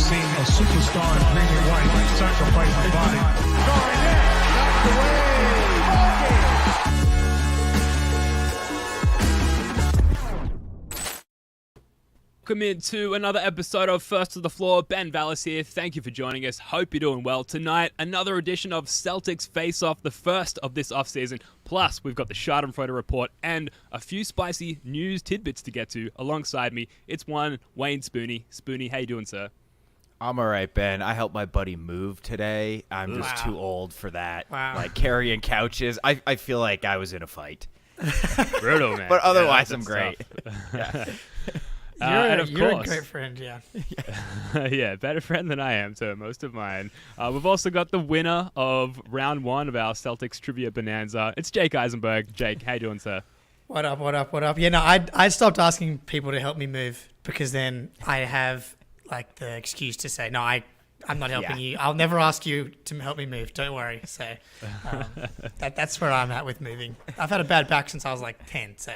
seen a superstar in green and white sacrifice his body. Knocked away. Ball game. Welcome into another episode of First to the Floor. Ben Vallis here. Thank you for joining us. Hope you're doing well. Tonight, another edition of Celtics Face-Off, the first of this offseason. Plus, we've got the Schadenfreude report and a few spicy news tidbits to get to. Alongside me, it's one Wayne Spooney. Spooney, how you doing, sir? I'm all right, Ben. I helped my buddy move today. I'm just too old for that. Wow. Like carrying couches. I feel like I was in a fight. Brutal, man. But otherwise, Yeah, I'm that's great. tough. You're, and you're of course, a great friend, yeah. yeah, better friend than I am to most of mine. We've also got the winner of round one of our Celtics Trivia Bonanza. It's Jake Eisenberg. Jake, how you doing, sir? What up? Yeah, no, I stopped asking people to help me move because then I have like the excuse to say, no, I'm not helping you. I'll never ask you to help me move. Don't worry. So that's where I'm at with moving. I've had a bad back since I was like 10, so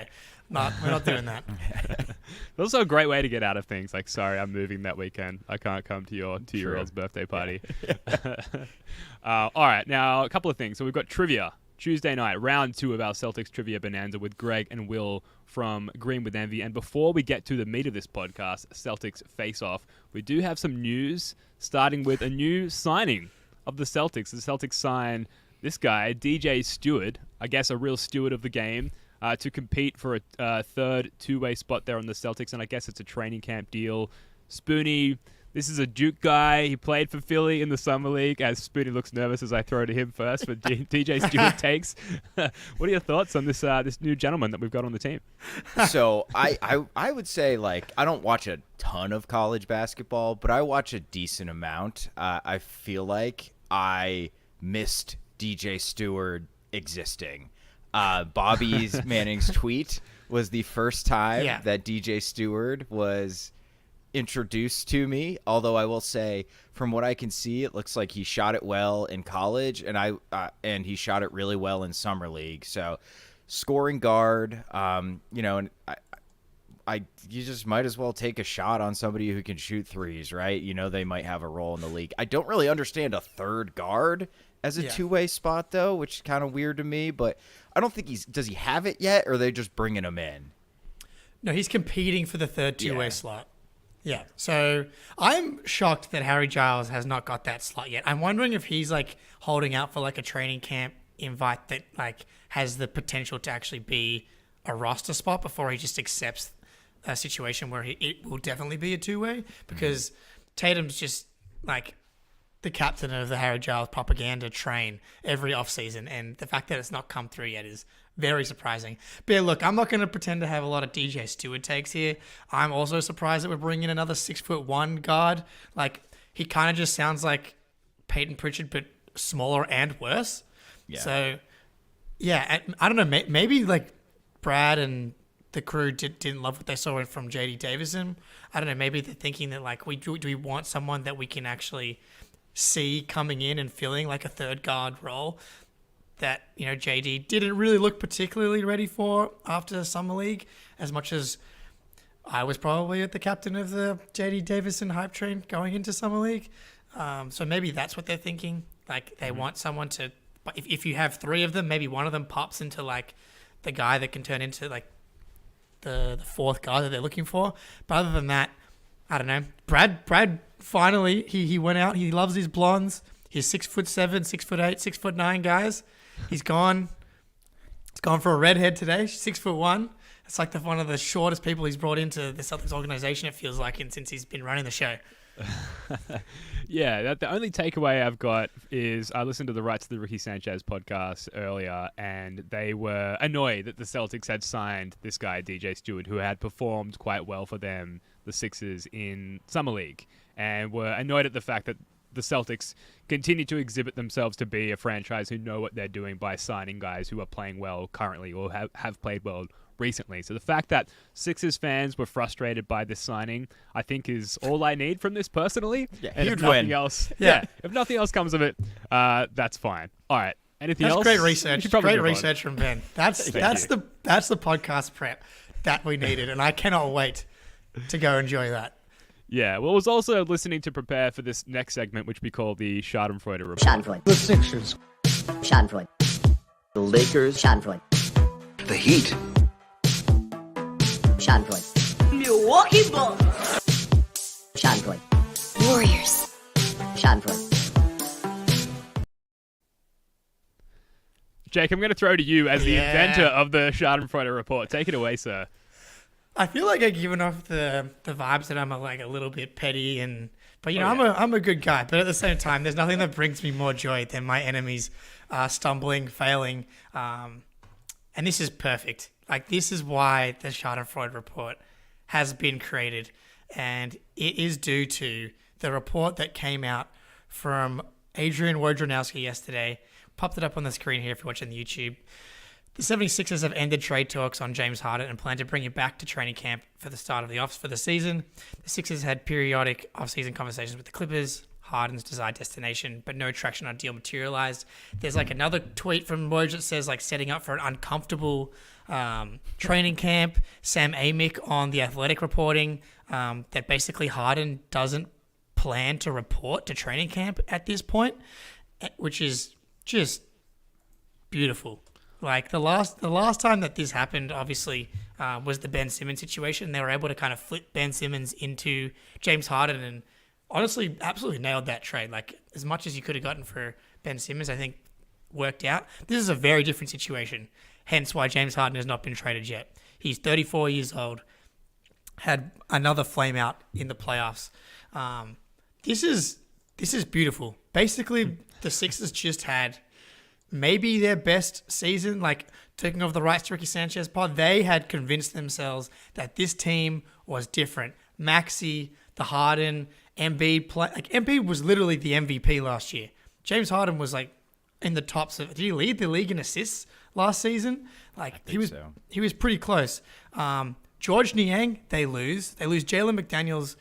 we're not doing that. It's also a great way to get out of things. Like, sorry, I'm moving that weekend. I can't come to your 2-year-old's birthday party. All right, now a couple of things. So we've got trivia. Tuesday night, round 2 of our Celtics Trivia Bonanza with Greg and Will from Green with Envy. And before we get to the meat of this podcast, Celtics Face-Off, we do have some news, starting with a new signing of the Celtics. The Celtics sign this guy, DJ Steward, I guess a real steward of the game, to compete for a third two-way spot there on the Celtics. And I guess it's a training camp deal. Spooney, this is a Duke guy. He played for Philly in the Summer League. As Spooney looks nervous as I throw to him first, but DJ Steward takes. What are your thoughts on this new gentleman that we've got on the team? So I would say, like, I don't watch a ton of college basketball, but I watch a decent amount. I feel like I missed DJ Steward existing. Bobby's Manning's tweet was the first time that DJ Steward was introduced to me, although I will say from what I can see it looks like he shot it well in college and he shot it really well in summer league. So scoring guard, and you just might as well take a shot on somebody who can shoot threes, right? They might have a role in the league. I don't really understand a third guard as a two-way spot though, which is kind of weird to me, but I don't think does he have it yet, or are they just bringing him in? No, he's competing for the third two-way slot. Yeah, so I'm shocked that Harry Giles has not got that slot yet. I'm wondering if he's like holding out for like a training camp invite that like has the potential to actually be a roster spot before he just accepts a situation where it will definitely be a two-way, because Tatum's just like the captain of the Harry Giles propaganda train every offseason, and the fact that it's not come through yet is very surprising. But yeah, look, I'm not going to pretend to have a lot of DJ Steward takes here. I'm also surprised that we're bringing in another 6'1" guard. Like, he kind of just sounds like Peyton Pritchard, but smaller and worse. Yeah. So, yeah, I don't know. Maybe like Brad and the crew didn't love what they saw from JD Davison. I don't know. Maybe they're thinking that like, do we want someone that we can actually see coming in and filling like a third guard role that, JD didn't really look particularly ready for after Summer League, as much as I was probably the captain of the JD Davison hype train going into Summer League. So maybe that's what they're thinking. Like, they want someone to, but if you have 3 of them, maybe one of them pops into like the guy that can turn into like the fourth guy that they're looking for. But other than that, I don't know. Brad finally, he went out. He loves his blondes. He's 6'7", 6'8", 6'9", guys. He's gone. He's gone for a redhead today. 6'1". It's like one of the shortest people he's brought into the Celtics organization, it feels like, since he's been running the show. Yeah, the only takeaway I've got is I listened to the Rights to the Ricky Sanchez podcast earlier, and they were annoyed that the Celtics had signed this guy, DJ Steward, who had performed quite well for them, the Sixers, in Summer League, and were annoyed at the fact that the Celtics continue to exhibit themselves to be a franchise who know what they're doing by signing guys who are playing well currently or have played well recently. So the fact that Sixers fans were frustrated by this signing, I think, is all I need from this personally. Yeah, and huge if nothing win. else, Yeah. if nothing else comes of it, that's fine. All right. Anything That's else? great We research. should probably Great move on. research from Ben. That's the podcast prep that we needed, and I cannot wait to go enjoy that. Yeah, well, I was also listening to prepare for this next segment, which we call the Schadenfreude report. Schadenfreude. The Sixers. Schadenfreude. The Lakers. Schadenfreude. The Heat. Schadenfreude. Milwaukee Bucks. Schadenfreude. Warriors. Schadenfreude. Jake, I'm going to throw to you as the inventor of the Schadenfreude report. Take it away, sir. I feel like I've given off the vibes that I'm like a little bit petty but I'm a good guy. But at the same time, there's nothing that brings me more joy than my enemies stumbling, failing, and this is perfect. Like, this is why the Schadenfreude report has been created, and it is due to the report that came out from Adrian Wojnarowski yesterday. Popped it up on the screen here if you're watching the YouTube. The 76ers have ended trade talks on James Harden and plan to bring him back to training camp for the start of the season. The Sixers had periodic off-season conversations with the Clippers, Harden's desired destination, but no traction on deal materialized. There's like another tweet from Woj that says like setting up for an uncomfortable training camp. Sam Amick on The Athletic reporting that basically Harden doesn't plan to report to training camp at this point, which is just beautiful. Like the last time that this happened, obviously, was the Ben Simmons situation. They were able to kind of flip Ben Simmons into James Harden and honestly absolutely nailed that trade. Like, as much as you could have gotten for Ben Simmons, I think worked out. This is a very different situation, hence why James Harden has not been traded yet. He's 34 years old, had another flame out in the playoffs. This is beautiful. Basically, the Sixers just had maybe their best season. Like, taking over the rights to Ricky Sanchez pod, they had convinced themselves that this team was different. Maxey, the Harden, Embiid Embiid was literally the MVP last year. James Harden was like in the tops of. Did he lead the league in assists last season? Like, he was pretty close. George Niang, they lose Jalen McDaniels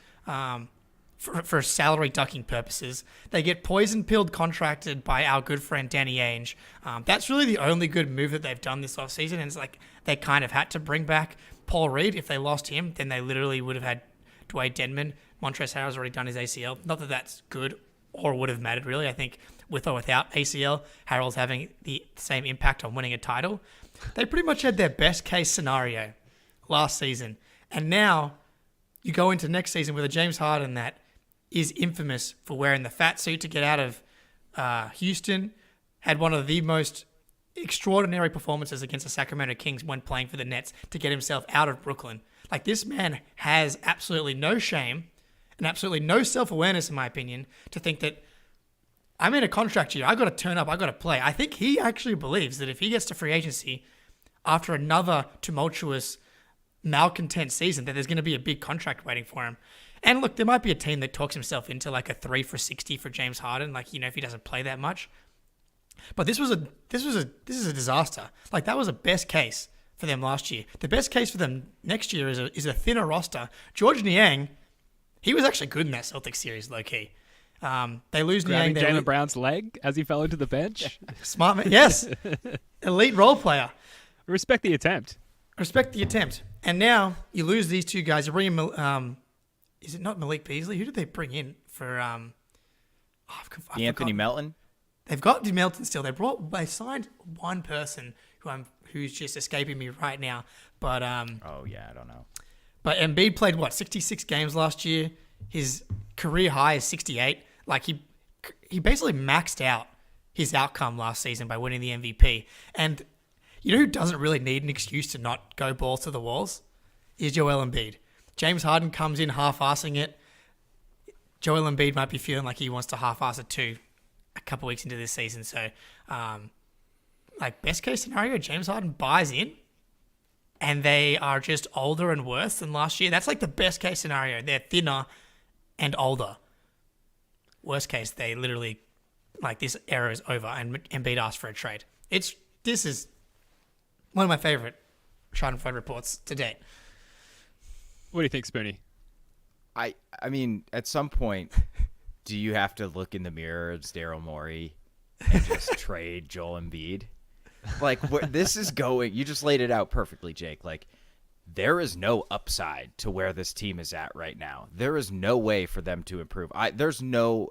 for salary ducking purposes. They get poison pilled contracted by our good friend Danny Ainge. That's really the only good move that they've done this offseason. And it's like they kind of had to bring back Paul Reed. If they lost him, then they literally would have had Dwayne Dedmon. Montrezl Harrell's already done his ACL. Not that that's good or would have mattered, really. I think with or without ACL, Harrell's having the same impact on winning a title. They pretty much had their best case scenario last season. And now you go into next season with a James Harden that is infamous for wearing the fat suit to get out of Houston, had one of the most extraordinary performances against the Sacramento Kings when playing for the Nets to get himself out of Brooklyn. Like, this man has absolutely no shame and absolutely no self-awareness, in my opinion, to think that I'm in a contract year. I got to turn up. I got to play. I think he actually believes that if he gets to free agency after another tumultuous, malcontent season, that there's going to be a big contract waiting for him. And look, there might be a team that talks himself into like a 3 for 60 for James Harden, like, if he doesn't play that much. But this is a disaster. Like, that was a best case for them last year. The best case for them next year is a thinner roster. George Niang, he was actually good in that Celtics series, low key. They lose Grabbing Niang. Jaylen Brown's leg as he fell into the bench. Smart man, yes, elite role player. Respect the attempt. And now you lose these two guys. You bring in, is it not Malik Beasley? Who did they bring in for? Anthony Melton. They've got Melton still. They signed one person who's just escaping me right now. But Oh yeah, I don't know. But Embiid played 66 games last year. His career high is 68. Like, he basically maxed out his outcome last season by winning the MVP. And you know who doesn't really need an excuse to not go balls to the walls? Is Joel Embiid. James Harden comes in half-assing it. Joel Embiid might be feeling like he wants to half-ass it too a couple weeks into this season. So, best case scenario, James Harden buys in and they are just older and worse than last year. That's like the best case scenario. They're thinner and older. Worst case, they literally, this era is over and Embiid asked for a trade. This is one of my favorite Schadenfreude reports to date. What do you think, Spoonie? I mean, at some point, do you have to look in the mirror as Daryl Morey and just trade Joel Embiid? Like, where this is going, you just laid it out perfectly, Jake. Like, there is no upside to where this team is at right now. There is no way for them to improve. There's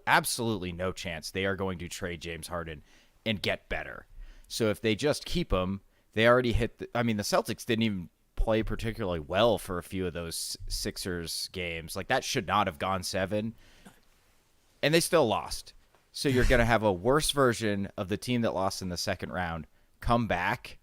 absolutely no chance they are going to trade James Harden and get better. So if they just keep him, they already hit the Celtics didn't even play particularly well for a few of those Sixers games. Like, that should not have gone 7. And they still lost. So you're going to have a worse version of the team that lost in the second round come back.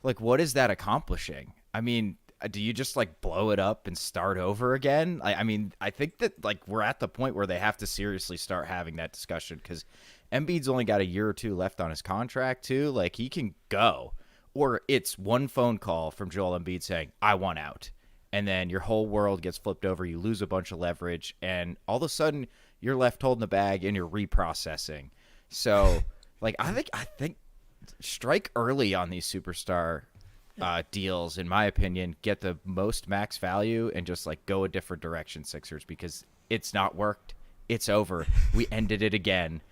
Like, what is that accomplishing? I mean, do you just like blow it up and start over again? I think that like we're at the point where they have to seriously start having that discussion, because Embiid's only got a year or 2 left on his contract too. Like, he can go. Or it's one phone call from Joel Embiid saying, I want out. And then your whole world gets flipped over. You lose a bunch of leverage. And all of a sudden, you're left holding the bag and you're reprocessing. So, like, I think strike early on these superstar deals, in my opinion. Get the most max value and just, like, go a different direction, Sixers, because it's not worked. It's over. We ended it again.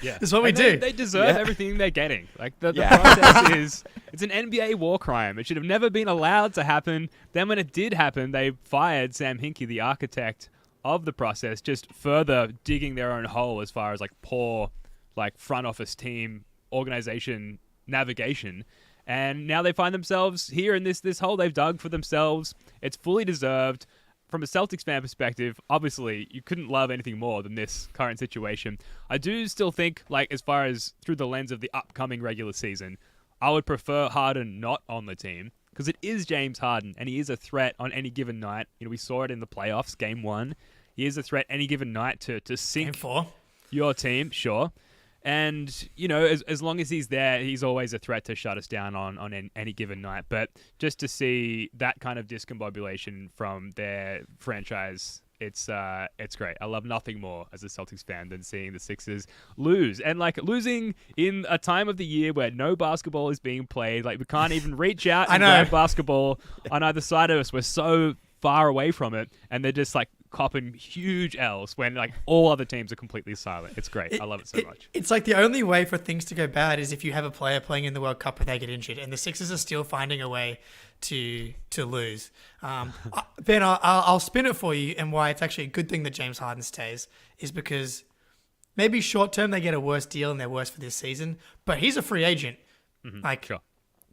Yeah, that's what we do. They deserve everything they're getting. Like, the process it's an NBA war crime. It should have never been allowed to happen. Then when it did happen, they fired Sam Hinkie, the architect of the process, just further digging their own hole as far as like poor, like, front office team organization navigation. And now they find themselves here in this hole they've dug for themselves. It's fully deserved. From a Celtics fan perspective, obviously, you couldn't love anything more than this current situation. I do still think, like, as far as through the lens of the upcoming regular season, I would prefer Harden not on the team, because it is James Harden, and he is a threat on any given night. You know, we saw it in the playoffs, Game 1. He is a threat any given night to sink Game 4. Your team, sure. And, you know, as long as he's there, he's always a threat to shut us down on any given night. But just to see that kind of discombobulation from their franchise, it's great. I love nothing more as a Celtics fan than seeing the Sixers lose. And, like, losing in a time of the year where no basketball is being played. Like, we can't even reach out and grab basketball on either side of us. We're so far away from it. And they're just, like, copping huge L's when, like, all other teams are completely silent. It's great. I love it so much. It's like the only way for things to go bad is if you have a player playing in the World Cup and they get injured, and the Sixers are still finding a way to lose. Ben, I'll spin it for you, and why it's actually a good thing that James Harden stays is because maybe short term they get a worse deal and they're worse for this season, but he's a free agent. Like, sure.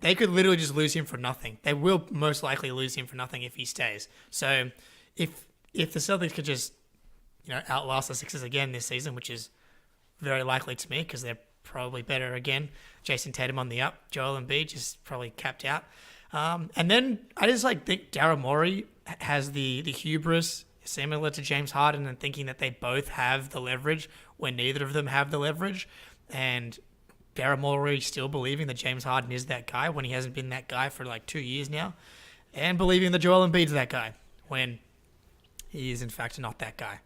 They could literally just lose him for nothing. They will most likely lose him for nothing if he stays. So if the Celtics could just, you know, outlast the Sixers again this season, which is very likely to me because they're probably better again. Jason Tatum on the up, Joel Embiid just probably capped out. And then I just think Daryl Morey has the hubris similar to James Harden and thinking that they both have the leverage when neither of them have the leverage. And Daryl Morey still believing that James Harden is that guy when he hasn't been that guy for like 2 years now. And believing that Joel Embiid's that guy when he is in fact not that guy.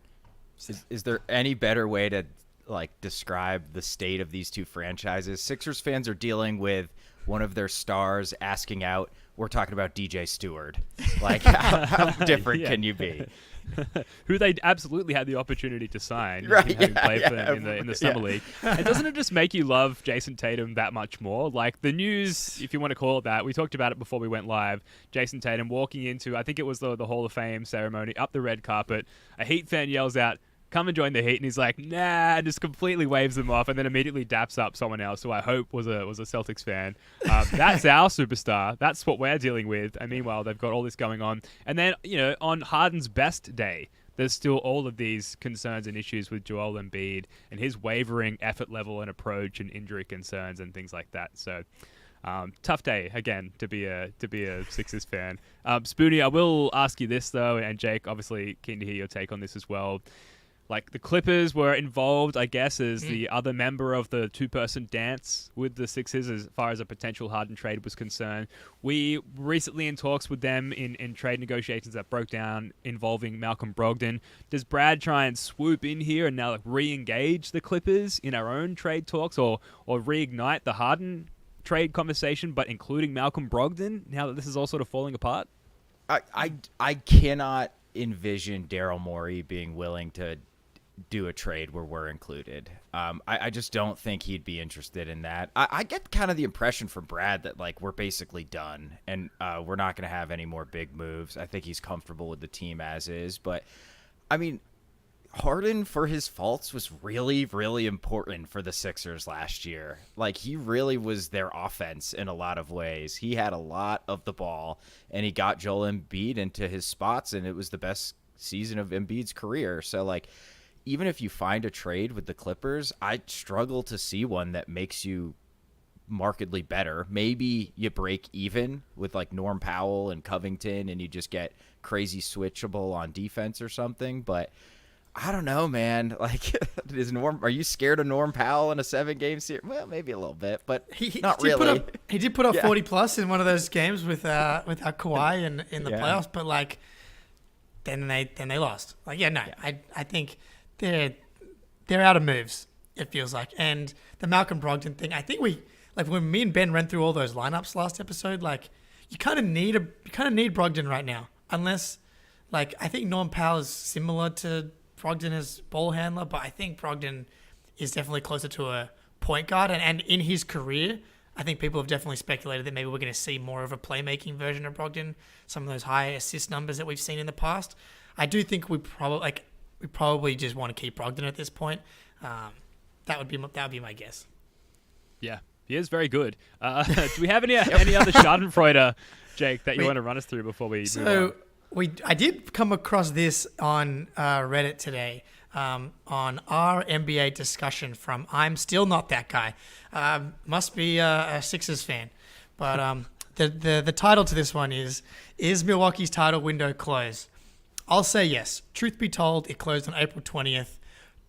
Is there any better way to describe the state of these two franchises? Sixers fans are dealing with one of their stars asking out. We're talking about DJ Steward. Like, how different can you be? Who they absolutely had the opportunity to sign, right? Having played for them in the summer league. And doesn't it just make you love Jason Tatum that much more? Like, the news, if you want to call it that, we talked about it before we went live. Jason Tatum walking into, I think it was the Hall of Fame ceremony, up the red carpet. A Heat fan yells out, "Come and join the Heat," and he's like, "Nah," just completely waves them off, and then immediately daps up someone else who I hope was a Celtics fan. That's our superstar. That's what we're dealing with. And meanwhile, they've got all this going on. And then, on Harden's best day, there's still all of these concerns and issues with Joel Embiid and his wavering effort level and approach and injury concerns and things like that. So, tough day again to be a Sixers fan. Spoonie, I will ask you this though, and Jake, obviously keen to hear your take on this as well. Like, the Clippers were involved, I guess, as the other member of the two-person dance with the Sixers as far as a potential Harden trade was concerned. We recently in talks with them in trade negotiations that broke down involving Malcolm Brogdon. Does Brad try and swoop in here and now re-engage the Clippers in our own trade talks or reignite the Harden trade conversation, but including Malcolm Brogdon now that this is all sort of falling apart? I cannot envision Daryl Morey being willing to do a trade where we're included. I just don't think he'd be interested in that. I get kind of the impression from Brad that like we're basically done and we're not going to have any more big moves. I think he's comfortable with the team as is. But, I mean, Harden, for his faults, was really, really important for the Sixers last year. Like, he really was their offense in a lot of ways. He had a lot of the ball, and he got Joel Embiid into his spots, and it was the best season of Embiid's career. So, like, even if you find a trade with the Clippers, I struggle to see one that makes you markedly better. Maybe you break even with, like, Norm Powell and Covington, and you just get crazy switchable on defense or something, but I don't know, man. Like, are you scared of Norm Powell in a 7-game series? Well, maybe a little bit, but not really. He did put up 40 plus in one of those games with our Kawhi in the playoffs, but like then they lost. Like, I think they're out of moves. It feels like, and the Malcolm Brogdon thing. I think when me and Ben ran through all those lineups last episode, like you kind of need Brogdon right now, unless like I think Norm Powell is similar to Brogdon as ball handler, but I think Brogdon is definitely closer to a point guard. And in his career, I think people have definitely speculated that maybe we're going to see more of a playmaking version of Brogdon, some of those high assist numbers that we've seen in the past. I do think we probably just want to keep Brogdon at this point. That would be my guess. Yeah, he is very good. Do we have any other Schadenfreude, Jake, that you want to run us through before we move on? I did come across this on Reddit today on our NBA discussion from I'm Still Not That Guy. Must be a Sixers fan. But the title to this one is Milwaukee's title window closed? I'll say yes. Truth be told, it closed on April 20th,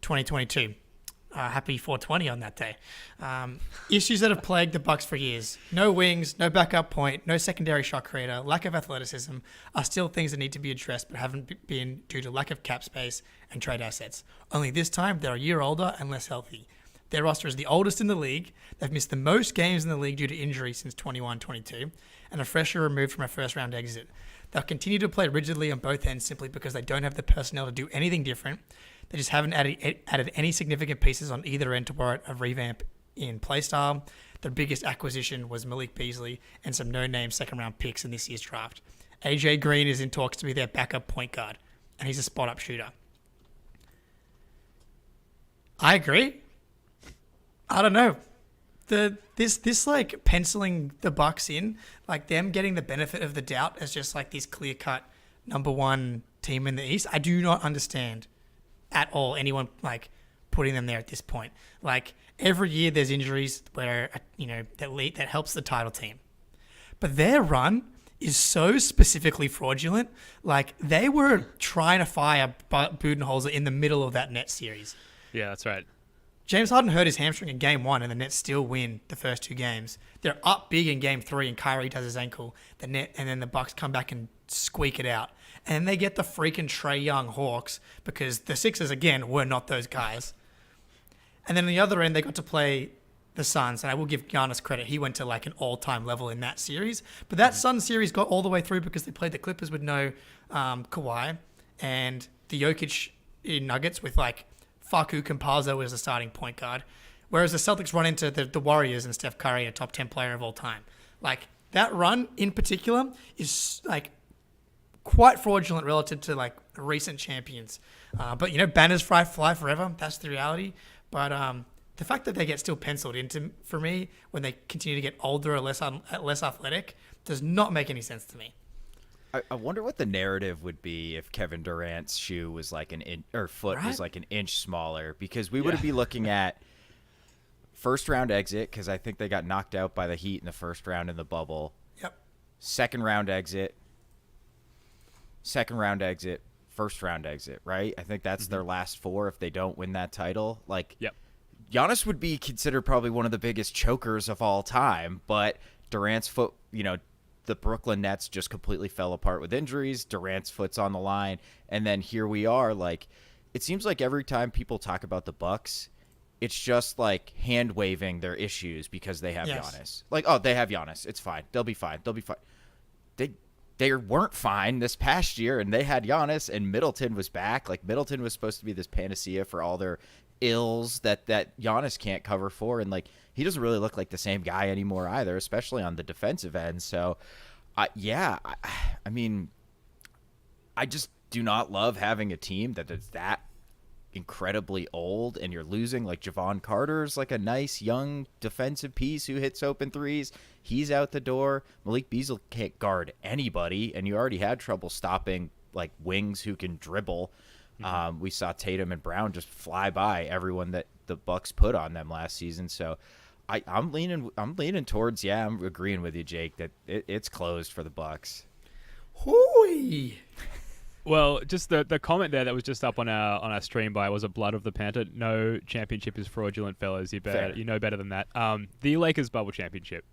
2022. Happy 420 on that day. Issues that have plagued the Bucks for years. No wings, no backup point, no secondary shot creator, lack of athleticism are still things that need to be addressed but haven't been due to lack of cap space and trade assets. Only this time, they're a year older and less healthy. Their roster is the oldest in the league. They've missed the most games in the league due to injury since 21-22 and are fresher removed from a first-round exit. They'll continue to play rigidly on both ends simply because they don't have the personnel to do anything different. They just haven't added any significant pieces on either end to warrant a revamp in play style. Their biggest acquisition was Malik Beasley and some no-name second-round picks in this year's draft. AJ Green is in talks to be their backup point guard, and he's a spot-up shooter. I agree. I don't know. This like penciling the Bucks in, like them getting the benefit of the doubt as just like this clear-cut number one team in the East. I do not understand at all anyone like putting them there at this point. Like every year there's injuries where that helps the title team, but their run is so specifically fraudulent. Like they were trying to fire Budenholzer in the middle of that Nets series. Yeah, that's right. James Harden hurt his hamstring in game 1 and the Nets still win the first 2 games. They're up big in game 3 and Kyrie does his ankle. And then the Bucks come back and squeak it out. And they get the freaking Trae Young Hawks because the Sixers, again, were not those guys. And then on the other end, they got to play the Suns. And I will give Giannis credit. He went to like an all-time level in that series. But that Suns series got all the way through because they played the Clippers with no Kawhi. And the Jokic Nuggets with like Facu Campazzo as a starting point guard. Whereas the Celtics run into the Warriors and Steph Curry, a top 10 player of all time. Like that run in particular is like quite fraudulent relative to like recent champions. But banners fly forever. That's the reality. But the fact that they get still penciled into for me when they continue to get older or less athletic does not make any sense to me. I wonder what the narrative would be if Kevin Durant's shoe was like was like an inch smaller, because we would be looking at first round exit, because I think they got knocked out by the Heat in the first round in the bubble. Yep. Second round exit, first round exit, right? I think that's their last 4 if they don't win that title. Like, yep. Giannis would be considered probably one of the biggest chokers of all time, but Durant's foot, the Brooklyn Nets just completely fell apart with injuries. Durant's foot's on the line. And then here we are. Like, it seems like every time people talk about the Bucks, it's just like hand waving their issues because they have Giannis. Like, oh, they have Giannis. It's fine. They'll be fine. they weren't fine this past year, and they had Giannis, and Middleton was back. Like, Middleton was supposed to be this panacea for all their ills that Giannis can't cover for, and like he doesn't really look like the same guy anymore either, especially on the defensive end. So, I mean, I just do not love having a team that is that incredibly old, and you're losing. Like, Javon Carter's like a nice young defensive piece who hits open threes. He's out the door. Malik Beasley can't guard anybody, and you already had trouble stopping like wings who can dribble. We saw Tatum and Brown just fly by everyone that the Bucks put on them last season. So I'm leaning towards, I'm agreeing with you, Jake, that it's closed for the Bucks. Hooey. Well, just the comment there that was just up on our stream by was a Blood of the Panther. No championship is fraudulent, fellas. You know better than that. The Lakers bubble championship,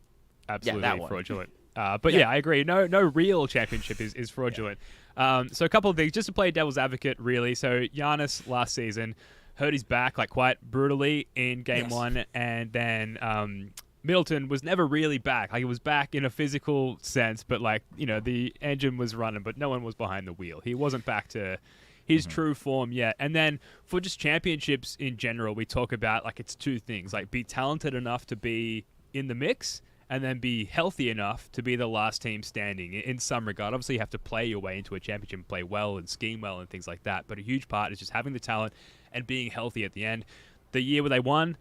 absolutely fraudulent. But I agree. No real championship is fraudulent. So a couple of things, just to play devil's advocate, really. So Giannis last season hurt his back like quite brutally in game one, and then Middleton was never really back. Like, he was back in a physical sense, but like, you know, the engine was running, but no one was behind the wheel. He wasn't back to his true form yet. And then for just championships in general, we talk about like it's two things, like be talented enough to be in the mix, and then be healthy enough to be the last team standing in some regard. Obviously, you have to play your way into a championship and play well and scheme well and things like that. But a huge part is just having the talent and being healthy at the end. The year where they won,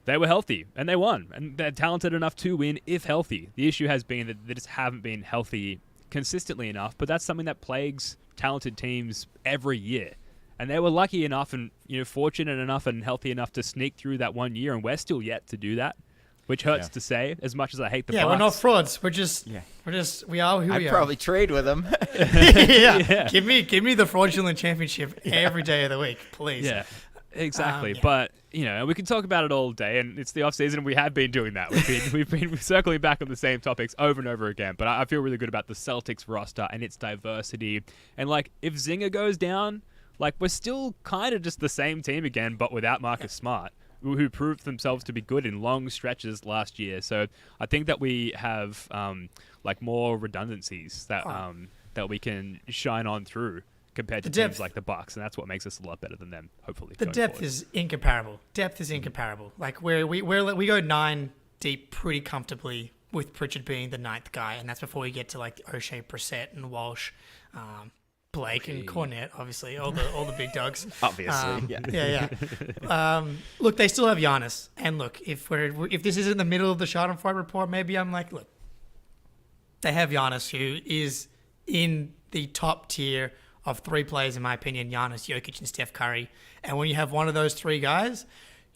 they were healthy and they won. And they're talented enough to win if healthy. The issue has been that they just haven't been healthy consistently enough. But that's something that plagues talented teams every year. And they were lucky enough and fortunate enough and healthy enough to sneak through that 1 year. And we're still yet to do that. Which hurts to say, as much as I hate the Bucks. We're not frauds. We are who we are. I'd probably trade with them. Give me the fraudulent championship every day of the week, please. Yeah, exactly. But, we can talk about it all day, and it's the offseason, and we have been doing that. We've been circling back on the same topics over and over again, but I feel really good about the Celtics roster and its diversity. And, like, if Zinger goes down, like, we're still kind of just the same team again, but without Marcus Smart, who proved themselves to be good in long stretches last year. So I think that we have more redundancies that that we can shine on through compared to teams like the Bucks, and that's what makes us a lot better than them. Hopefully, the depth is incomparable. Like we go 9 deep pretty comfortably with Pritchard being the 9th guy, and that's before we get to like O'Shea, Brissett, and Walsh. Blake and Cornette, obviously, all the big dogs. Obviously, Look, they still have Giannis, and look, if this is in the middle of the Schadenfreude report, maybe I'm like, look, they have Giannis, who is in the top tier of 3 players, in my opinion: Giannis, Jokic, and Steph Curry. And when you have one of those 3 guys,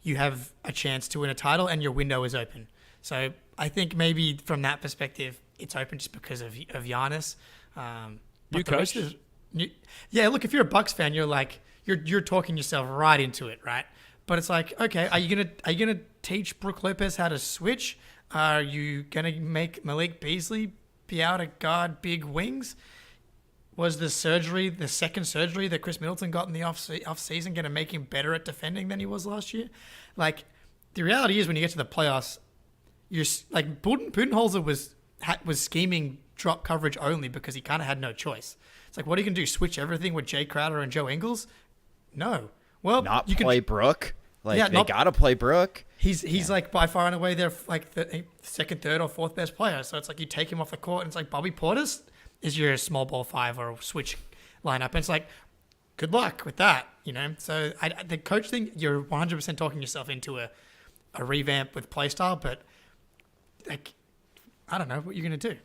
you have a chance to win a title, and your window is open. So I think maybe from that perspective, it's open just because of Giannis. You coach. Look, if you're a Bucks fan, you're like you're talking yourself right into it, right? But it's like, okay, are you gonna teach Brook Lopez how to switch? Are you gonna make Malik Beasley be able to guard big wings? Was the second surgery that Chris Middleton got in the off season, gonna make him better at defending than he was last year? Like, the reality is, when you get to the playoffs, you're like Budenholzer was scheming drop coverage only because he kind of had no choice. It's like, what are you going to do? Switch everything with Jay Crowder and Joe Ingles? No. Well, you can play Brook. They got to play Brook. He's like by far and away their like the second, third, or fourth best player. So it's like you take him off the court, and it's like Bobby Portis is your small ball 5 or switch lineup, and it's like, good luck with that, So the coach thing, you're 100% talking yourself into a revamp with play style, but like, I don't know what you're going to do.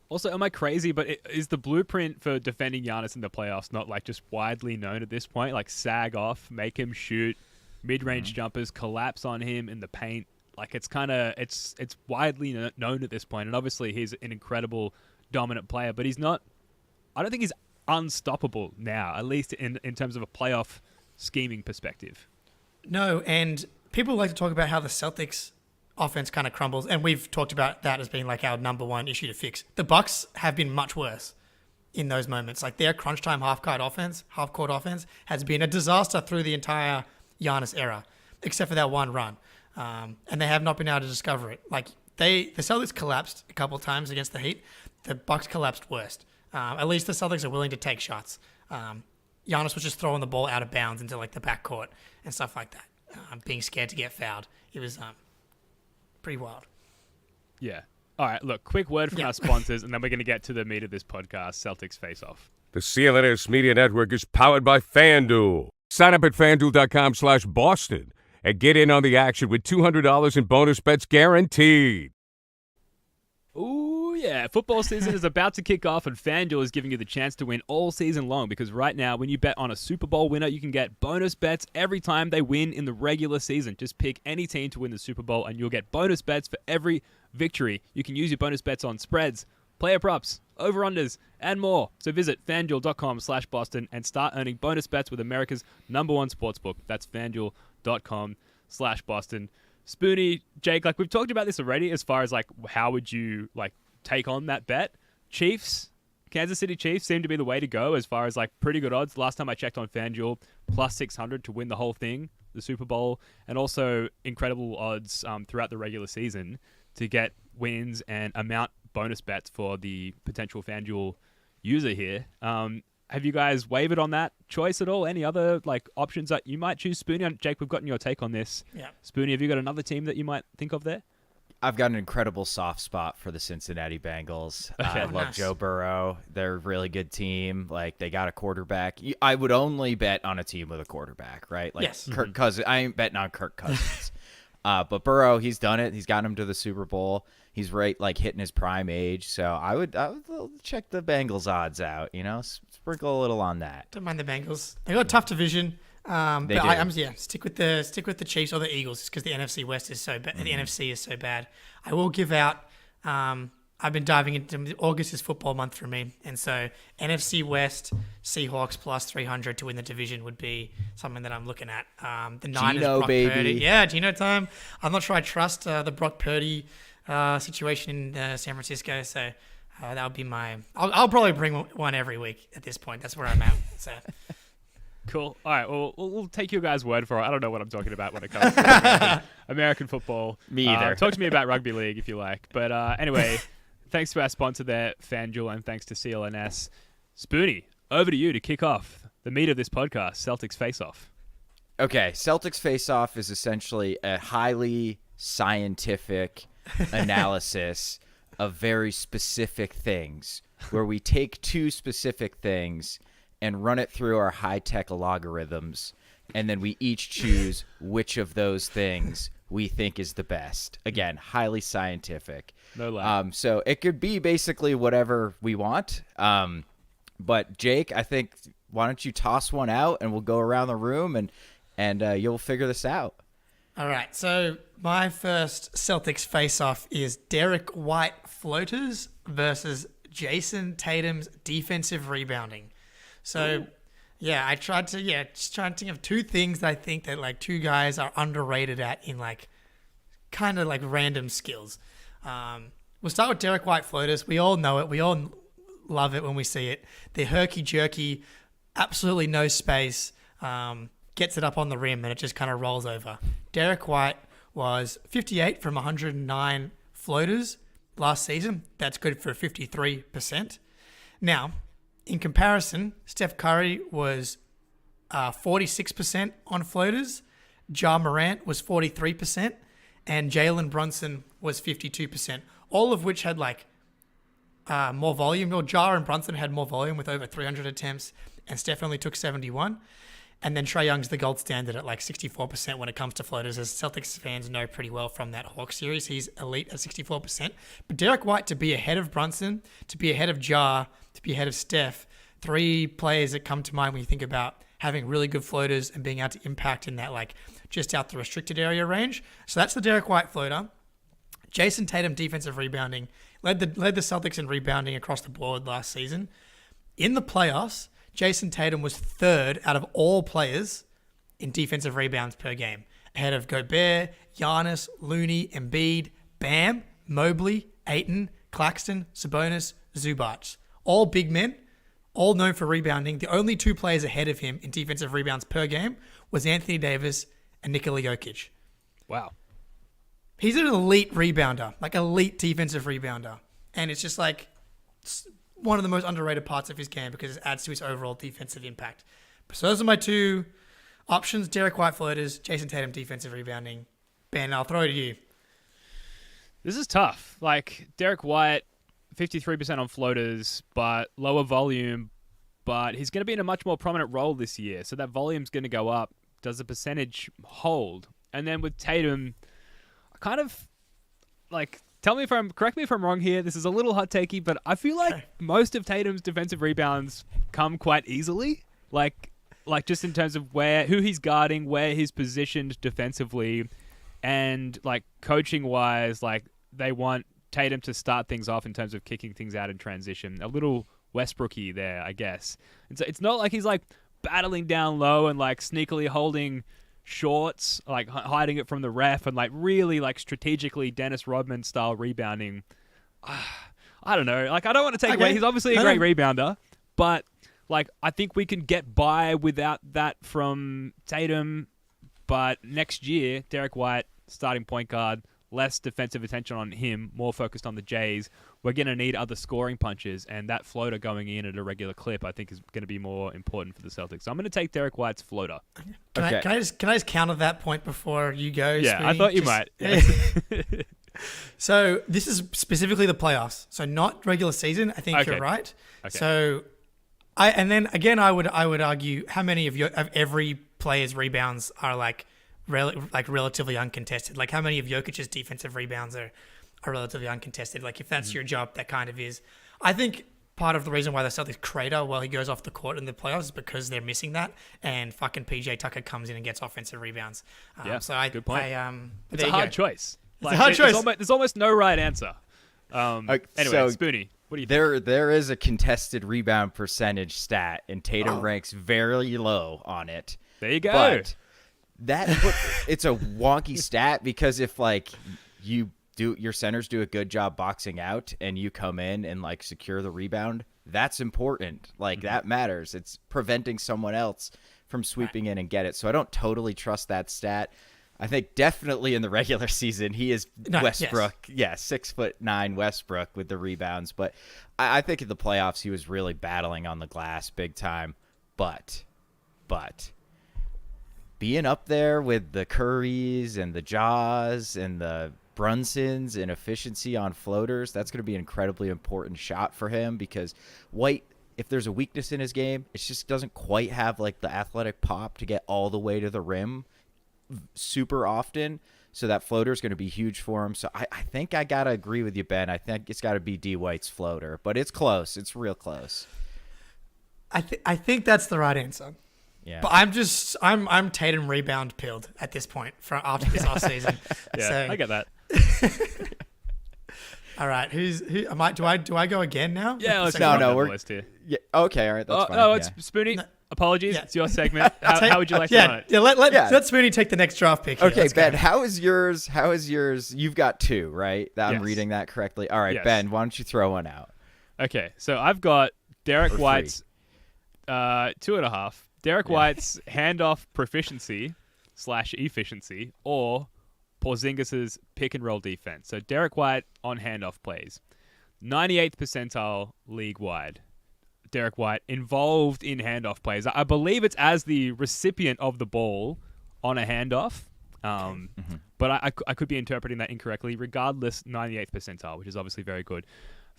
Also, am I crazy, but is the blueprint for defending Giannis in the playoffs not like just widely known at this point? Like, sag off, make him shoot, mid-range jumpers, collapse on him in the paint. Like, it's widely known at this point. And obviously he's an incredible dominant player, but I don't think he's unstoppable now, at least in terms of a playoff scheming perspective. No, and people like to talk about how the Celtics offense kind of crumbles, and we've talked about that as being like our number one issue to fix. The Bucks have been much worse in those moments. Like, their crunch time half-court offense has been a disaster through the entire Giannis era, except for that one run, and they have not been able to discover it. Like, the Celtics collapsed a couple of times against the Heat. The Bucks collapsed worst. At least the Celtics are willing to take shots. Giannis was just throwing the ball out of bounds into like the backcourt and stuff like that, being scared to get fouled. It was pretty wild. Yeah. All right, look, quick word from our sponsors, and then we're going to get to the meat of this podcast, Celtics Face-Off. The CLNS Media Network is powered by FanDuel. Sign up at FanDuel.com/Boston and get in on the action with $200 in bonus bets guaranteed. Ooh, yeah. Football season is about to kick off, and FanDuel is giving you the chance to win all season long because right now, when you bet on a Super Bowl winner, you can get bonus bets every time they win in the regular season. Just pick any team to win the Super Bowl, and you'll get bonus bets for every victory. You can use your bonus bets on spreads, player props, over-unders, and more. So visit FanDuel.com/Boston and start earning bonus bets with America's #1 sportsbook. That's FanDuel.com/Boston. Spoonie, Jake, like we've talked about this already as far as like how would you like take on that bet? Chiefs, Kansas City Chiefs seem to be the way to go as far as like pretty good odds. Last time I checked on FanDuel, plus 600 to win the whole thing, the Super Bowl, and also incredible odds throughout the regular season to get wins and amount bonus bets for the potential FanDuel user here. Have you guys wavered on that choice at all? Any other like options that you might choose? Spoonie, Jake, we've gotten your take on this. Yeah. Spoonie, have you got another team that you might think of there? I've got an incredible soft spot for the Cincinnati Bengals. Okay. I love Nice. Joe Burrow. They're a really good team. Like, they got a quarterback. I would only bet on a team with a quarterback, right? Like Yes. Kirk Cousins. I ain't betting on Kirk Cousins. But Burrow, he's done it. He's gotten him to the Super Bowl. He's right, like hitting his prime age. So I would check the Bengals odds out. You know, sprinkle a little on that. Don't mind the Bengals. They got a tough division. But do. I'm stick with the Chiefs or the Eagles because the NFC West is so bad. The NFC is so bad. I will give out. I've been diving into August is football month for me, and so NFC West Seahawks plus 300 to win the division would be something that I'm looking at. The Niners, Geno, Brock baby. Purdy, yeah, Geno time. I'm not sure I trust the Brock Purdy situation in San Francisco, so that would be my. I'll probably bring one every week at this point. That's where I'm at. So. Cool. All right. Well, we'll take your guys' word for it. I don't know what I'm talking about when it comes to American football. Me either. Talk to me about rugby league if you like. But anyway, thanks to our sponsor there, FanDuel, and thanks to CLNS. Spoonie, over to you to kick off the meat of this podcast, Celtics Face-Off. Okay, Celtics Face-Off is essentially a highly scientific analysis of very specific things, where we take two specific things and run it through our high-tech logarithms, and then we each choose which of those things we think is the best. Again, highly scientific. No lie. So it could be basically whatever we want. But Jake, I think, why don't you toss one out, and we'll go around the room, and you'll figure this out. All right, so my first Celtics face-off is Derek White floaters versus Jason Tatum's defensive rebounding. So, yeah, I tried to think of two things that I think that like two guys are underrated at in like kind of like random skills. We'll start with Derek White floaters. We all know it. We all love it when we see it. They're herky-jerky, absolutely no space, gets it up on the rim, and it just kind of rolls over. Derek White was 58 from 109 floaters last season. That's good for 53%. Now, in comparison, Steph Curry was 46% on floaters, Ja Morant was 43%, and Jalen Brunson was 52%, all of which had like more volume. Well, Ja and Brunson had more volume with over 300 attempts, and Steph only took 71. And then Trae Young's the gold standard at like 64% when it comes to floaters, as Celtics fans know pretty well from that Hawks series. He's elite at 64%. But Derek White to be ahead of Brunson, to be ahead of Ja, to be ahead of Steph, three players that come to mind when you think about having really good floaters and being able to impact in that like just out the restricted area range. So that's the Derek White floater. Jason Tatum defensive rebounding led the Celtics in rebounding across the board last season. In the playoffs, Jason Tatum was third out of all players in defensive rebounds per game, ahead of Gobert, Giannis, Looney, Embiid, Bam, Mobley, Ayton, Claxton, Sabonis, Zubac. All big men, all known for rebounding. The only two players ahead of him in defensive rebounds per game was Anthony Davis and Nikola Jokic. Wow. He's an elite rebounder, like elite defensive rebounder. And it's just like, one of the most underrated parts of his game because it adds to his overall defensive impact. So those are my two options: Derek White floaters, Jason Tatum defensive rebounding. Ben, I'll throw it to you. This is tough. Like, Derek White, 53% on floaters, but lower volume. But he's going to be in a much more prominent role this year, so that volume's going to go up. Does the percentage hold? And then with Tatum, I kind of, like, correct me if I'm wrong here. This is a little hot takey, but I feel like most of Tatum's defensive rebounds come quite easily. Like just in terms of who he's guarding, where he's positioned defensively, and like coaching wise, like they want Tatum to start things off in terms of kicking things out in transition. A little Westbrooky there, I guess. It's not like he's like battling down low and like sneakily holding shorts, like hiding it from the ref, and like really like strategically Dennis Rodman style rebounding. I don't know. Like, I don't want to take away. He's obviously a great rebounder, but like I think we can get by without that from Tatum. But next year, Derek White, starting point guard, less defensive attention on him, more focused on the Jays. We're going to need other scoring punches, and that floater going in at a regular clip, I think, is going to be more important for the Celtics. So I'm going to take Derek White's floater. Can I just counter that point before you go? Yeah, Speedy? I thought you might. Yeah. So this is specifically the playoffs, so not regular season. I think you're right. Okay. So I would argue how many of every player's rebounds are like relatively uncontested. Like how many of Jokic's defensive rebounds are relatively uncontested. Like if that's your job, that kind of is. I think part of the reason why the Celtics crater while he goes off the court in the playoffs is because they're missing that, and fucking PJ Tucker comes in and gets offensive rebounds. Good point. It's a hard choice. It's a hard choice. There's almost no right answer. Anyway, so Spoonie, what do you think? There is a contested rebound percentage stat, and Tatum ranks very low on it. There you go. But it's a wonky stat because if like your centers do a good job boxing out and you come in and like secure the rebound, that's important. Like that matters. It's preventing someone else from sweeping in and get it. So I don't totally trust that stat. I think definitely in the regular season he is Westbrook. Yes. 6'9" Westbrook with the rebounds. But I think in the playoffs he was really battling on the glass big time. But being up there with the Currys and the Jaws and the Brunsons and efficiency on floaters, that's going to be an incredibly important shot for him because White, if there's a weakness in his game, it just doesn't quite have like the athletic pop to get all the way to the rim super often. So that floater is going to be huge for him. So I think I got to agree with you, Ben. I think it's got to be D. White's floater, but it's close. It's real close. I think that's the right answer. Yeah. But I'm Tatum rebound pilled at this point after this offseason. Yeah, so, I get that. All right, who am I? Do I go again now? Yeah, let's we're list here. Yeah, okay, all right, that's fine. No, it's Spoonie. No. Apologies, it's your segment. How would you like to run it? Yeah, let Spoonie take the next draft pick. Here. Okay, Ben, how is yours? You've got two, right? I'm reading that correctly. All right, Ben, why don't you throw one out? Okay, so I've got Derek White's 2.5. Derek White's handoff proficiency / efficiency, or Porzingis's pick and roll defense. So Derek White on handoff plays, 98th percentile league wide. Derek White involved in handoff plays. I believe it's as the recipient of the ball on a handoff. But I could be interpreting that incorrectly. Regardless, 98th percentile, which is obviously very good.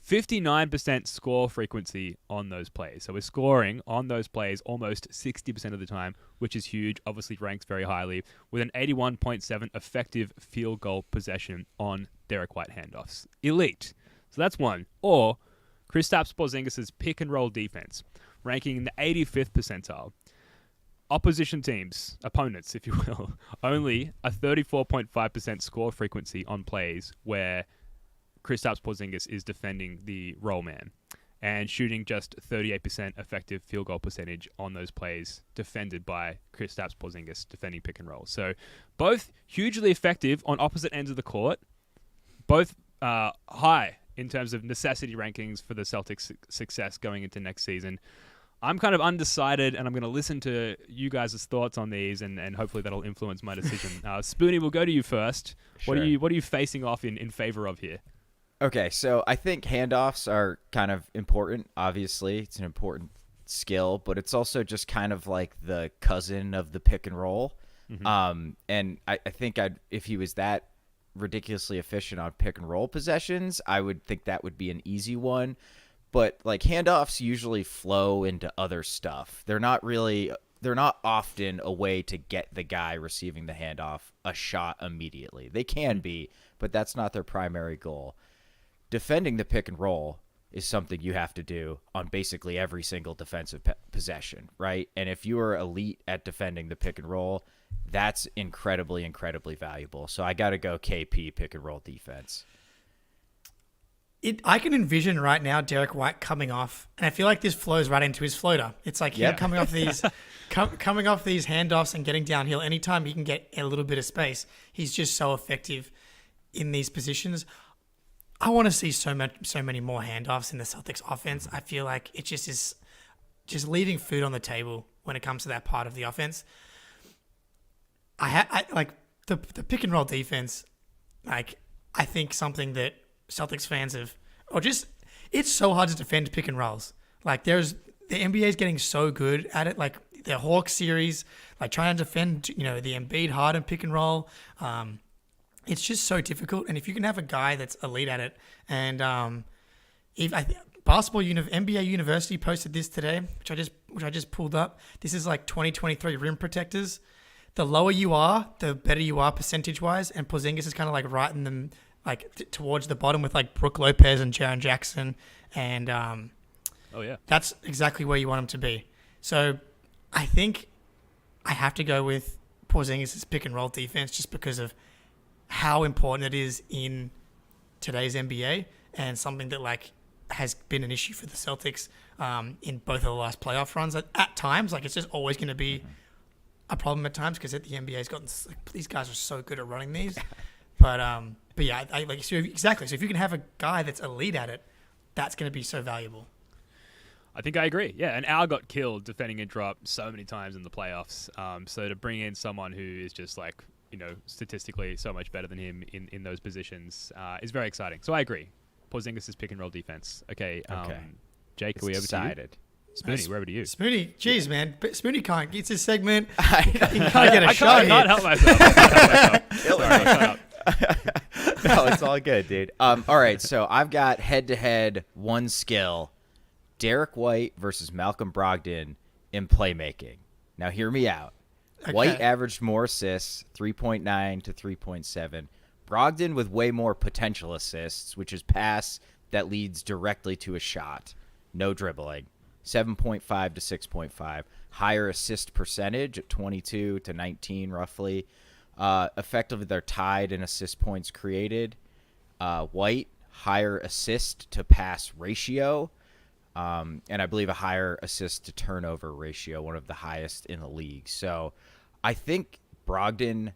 59% score frequency on those plays. So we're scoring on those plays almost 60% of the time, which is huge. Obviously ranks very highly with an 81.7 effective field goal possession on Derek White handoffs. Elite. So that's one. Or Kristaps Porzingis' pick and roll defense, ranking in the 85th percentile. Opposition teams, opponents, if you will, only a 34.5% score frequency on plays where Kristaps Porzingis is defending the roll man and shooting just 38% effective field goal percentage on those plays defended by Kristaps Porzingis defending pick and roll. So both hugely effective on opposite ends of the court, both high in terms of necessity rankings for the Celtics' success going into next season. I'm kind of undecided, and I'm going to listen to you guys' thoughts on these, and hopefully that'll influence my decision. Spoonie, we'll go to you first. Sure. What are you facing off in favor of here? Okay, so I think handoffs are kind of important. Obviously, it's an important skill, but it's also just kind of like the cousin of the pick and roll. And I think if he was that ridiculously efficient on pick and roll possessions, I would think that would be an easy one. But like handoffs usually flow into other stuff. They're not often a way to get the guy receiving the handoff a shot immediately. They can be, but that's not their primary goal. Defending the pick and roll is something you have to do on basically every single defensive possession, right? And if you are elite at defending the pick and roll, that's incredibly, incredibly valuable. So I got to go KP pick and roll defense. I can envision right now Derek White coming off, and I feel like this flows right into his floater. It's like him coming off these handoffs and getting downhill. Anytime he can get a little bit of space, he's just so effective in these positions. I want to see so many more handoffs in the Celtics offense. I feel like it just is just leaving food on the table when it comes to that part of the offense. I like the pick and roll defense. Like, I think something that Celtics fans it's so hard to defend pick and rolls. Like, the NBA is getting so good at it. Like the Hawks series, like trying to defend, the Embiid Harden pick and roll. It's just so difficult. And if you can have a guy that's elite at it, and NBA University posted this today, which I just pulled up. This is like 2023 rim protectors. The lower you are, the better you are percentage wise. And Porzingis is kind of like right in them, like towards the bottom with like Brook Lopez and Jaren Jackson, and that's exactly where you want him to be. So I think I have to go with Porzingis' pick and roll defense just because of how important it is in today's NBA, and something that like has been an issue for the Celtics in both of the last playoff runs. At times, like it's just always going to be a problem at times because the NBA's gotten these guys are so good at running these. But yeah, exactly. So if you can have a guy that's elite at it, that's going to be so valuable. I think I agree. Yeah, and Al got killed defending a drop so many times in the playoffs. So to bring in someone who is just like, statistically so much better than him in those positions is very exciting. So I agree. Porzingis' pick and roll defense. Okay. Jake, are we over to you? Spoony, we're over to you. Spoony, geez, man. Spoony can't. It's his segment. He can't get a shot here. I can't help myself. Sorry, shut up. No, it's all good, dude. All right, so I've got head-to-head one skill. Derek White versus Malcolm Brogdon in playmaking. Now, hear me out. Okay. White averaged more assists, 3.9 to 3.7. Brogdon with way more potential assists, which is pass that leads directly to a shot. No dribbling. 7.5 to 6.5. Higher assist percentage at 22 to 19 roughly. Effectively, they're tied in assist points created. White, higher assist to pass ratio. And I believe a higher assist to turnover ratio, one of the highest in the league. So I think Brogdon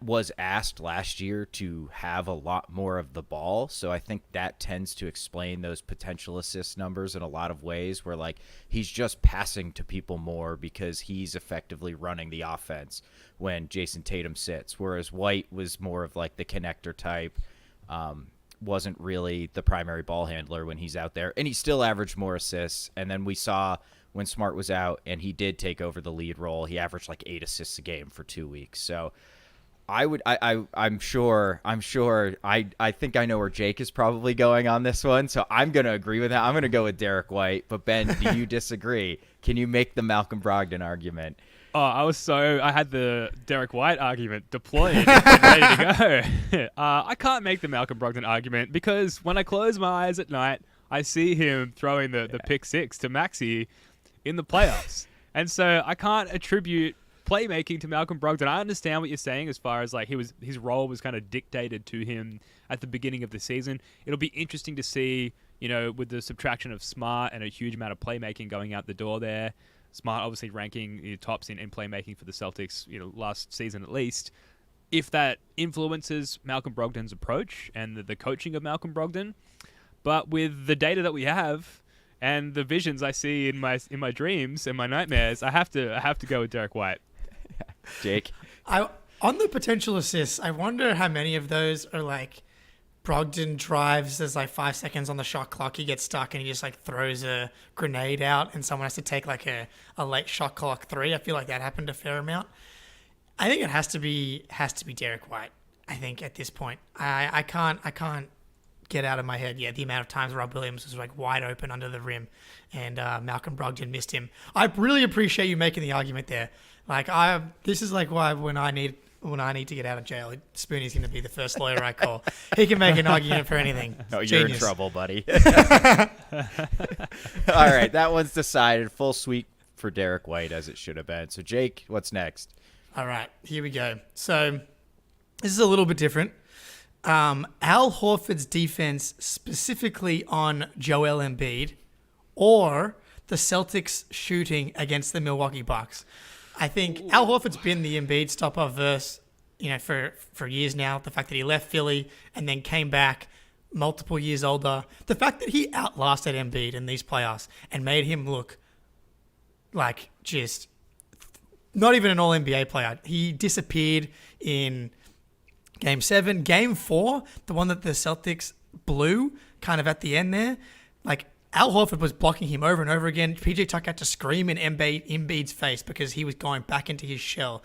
was asked last year to have a lot more of the ball. So I think that tends to explain those potential assist numbers in a lot of ways where like he's just passing to people more because he's effectively running the offense when Jason Tatum sits. Whereas White was more of like the connector type, wasn't really the primary ball handler when he's out there, and he still averaged more assists. And then we saw when Smart was out and he did take over the lead role, he averaged like 8 assists a game for 2 weeks. So I'm sure I think I know where Jake is probably going on this one. So I'm going to agree with that. I'm going to go with Derek White, but Ben, do you disagree? Can you make the Malcolm Brogdon argument? Oh, I had the Derek White argument deployed and ready to go. I can't make the Malcolm Brogdon argument because when I close my eyes at night, I see him throwing the pick six to Maxey in the playoffs. And so I can't attribute playmaking to Malcolm Brogdon. I understand what you're saying as far as like his role was kind of dictated to him at the beginning of the season. It'll be interesting to see, with the subtraction of Smart and a huge amount of playmaking going out the door there. Smart obviously ranking tops in playmaking for the Celtics, last season at least. If that influences Malcolm Brogdon's approach and the coaching of Malcolm Brogdon, but with the data that we have and the visions I see in my dreams and my nightmares, I have to go with Derek White. Jake, On the potential assists, I wonder how many of those are like Brogdon drives, there's like 5 seconds on the shot clock, he gets stuck and he just like throws a grenade out and someone has to take like a late shot clock three. I feel like that happened a fair amount. I think it has to be Derek White. I think at this point, I can't get out of my head the amount of times Rob Williams was like wide open under the rim and Malcolm Brogdon missed him. I really appreciate you making the argument there. Like this is like why when I need to get out of jail, Spoonie's going to be the first lawyer I call. He can make an argument for anything. Oh, you're Genius. in trouble, buddy. All right, that one's decided. Full sweep for Derek White, as it should have been. So, Jake, what's next? All right, here we go. So this is a little bit different. Al Horford's defense specifically on Joel Embiid or the Celtics shooting against the Milwaukee Bucks. I think Al Horford's been the Embiid stopper for years now. The fact that he left Philly and then came back multiple years older. The fact that he outlasted Embiid in these playoffs and made him look like just not even an all-NBA player. He disappeared in Game 7. Game 4, the one that the Celtics blew kind of at the end there, like Al Horford was blocking him over and over again. PJ Tucker had to scream in Embiid's face because he was going back into his shell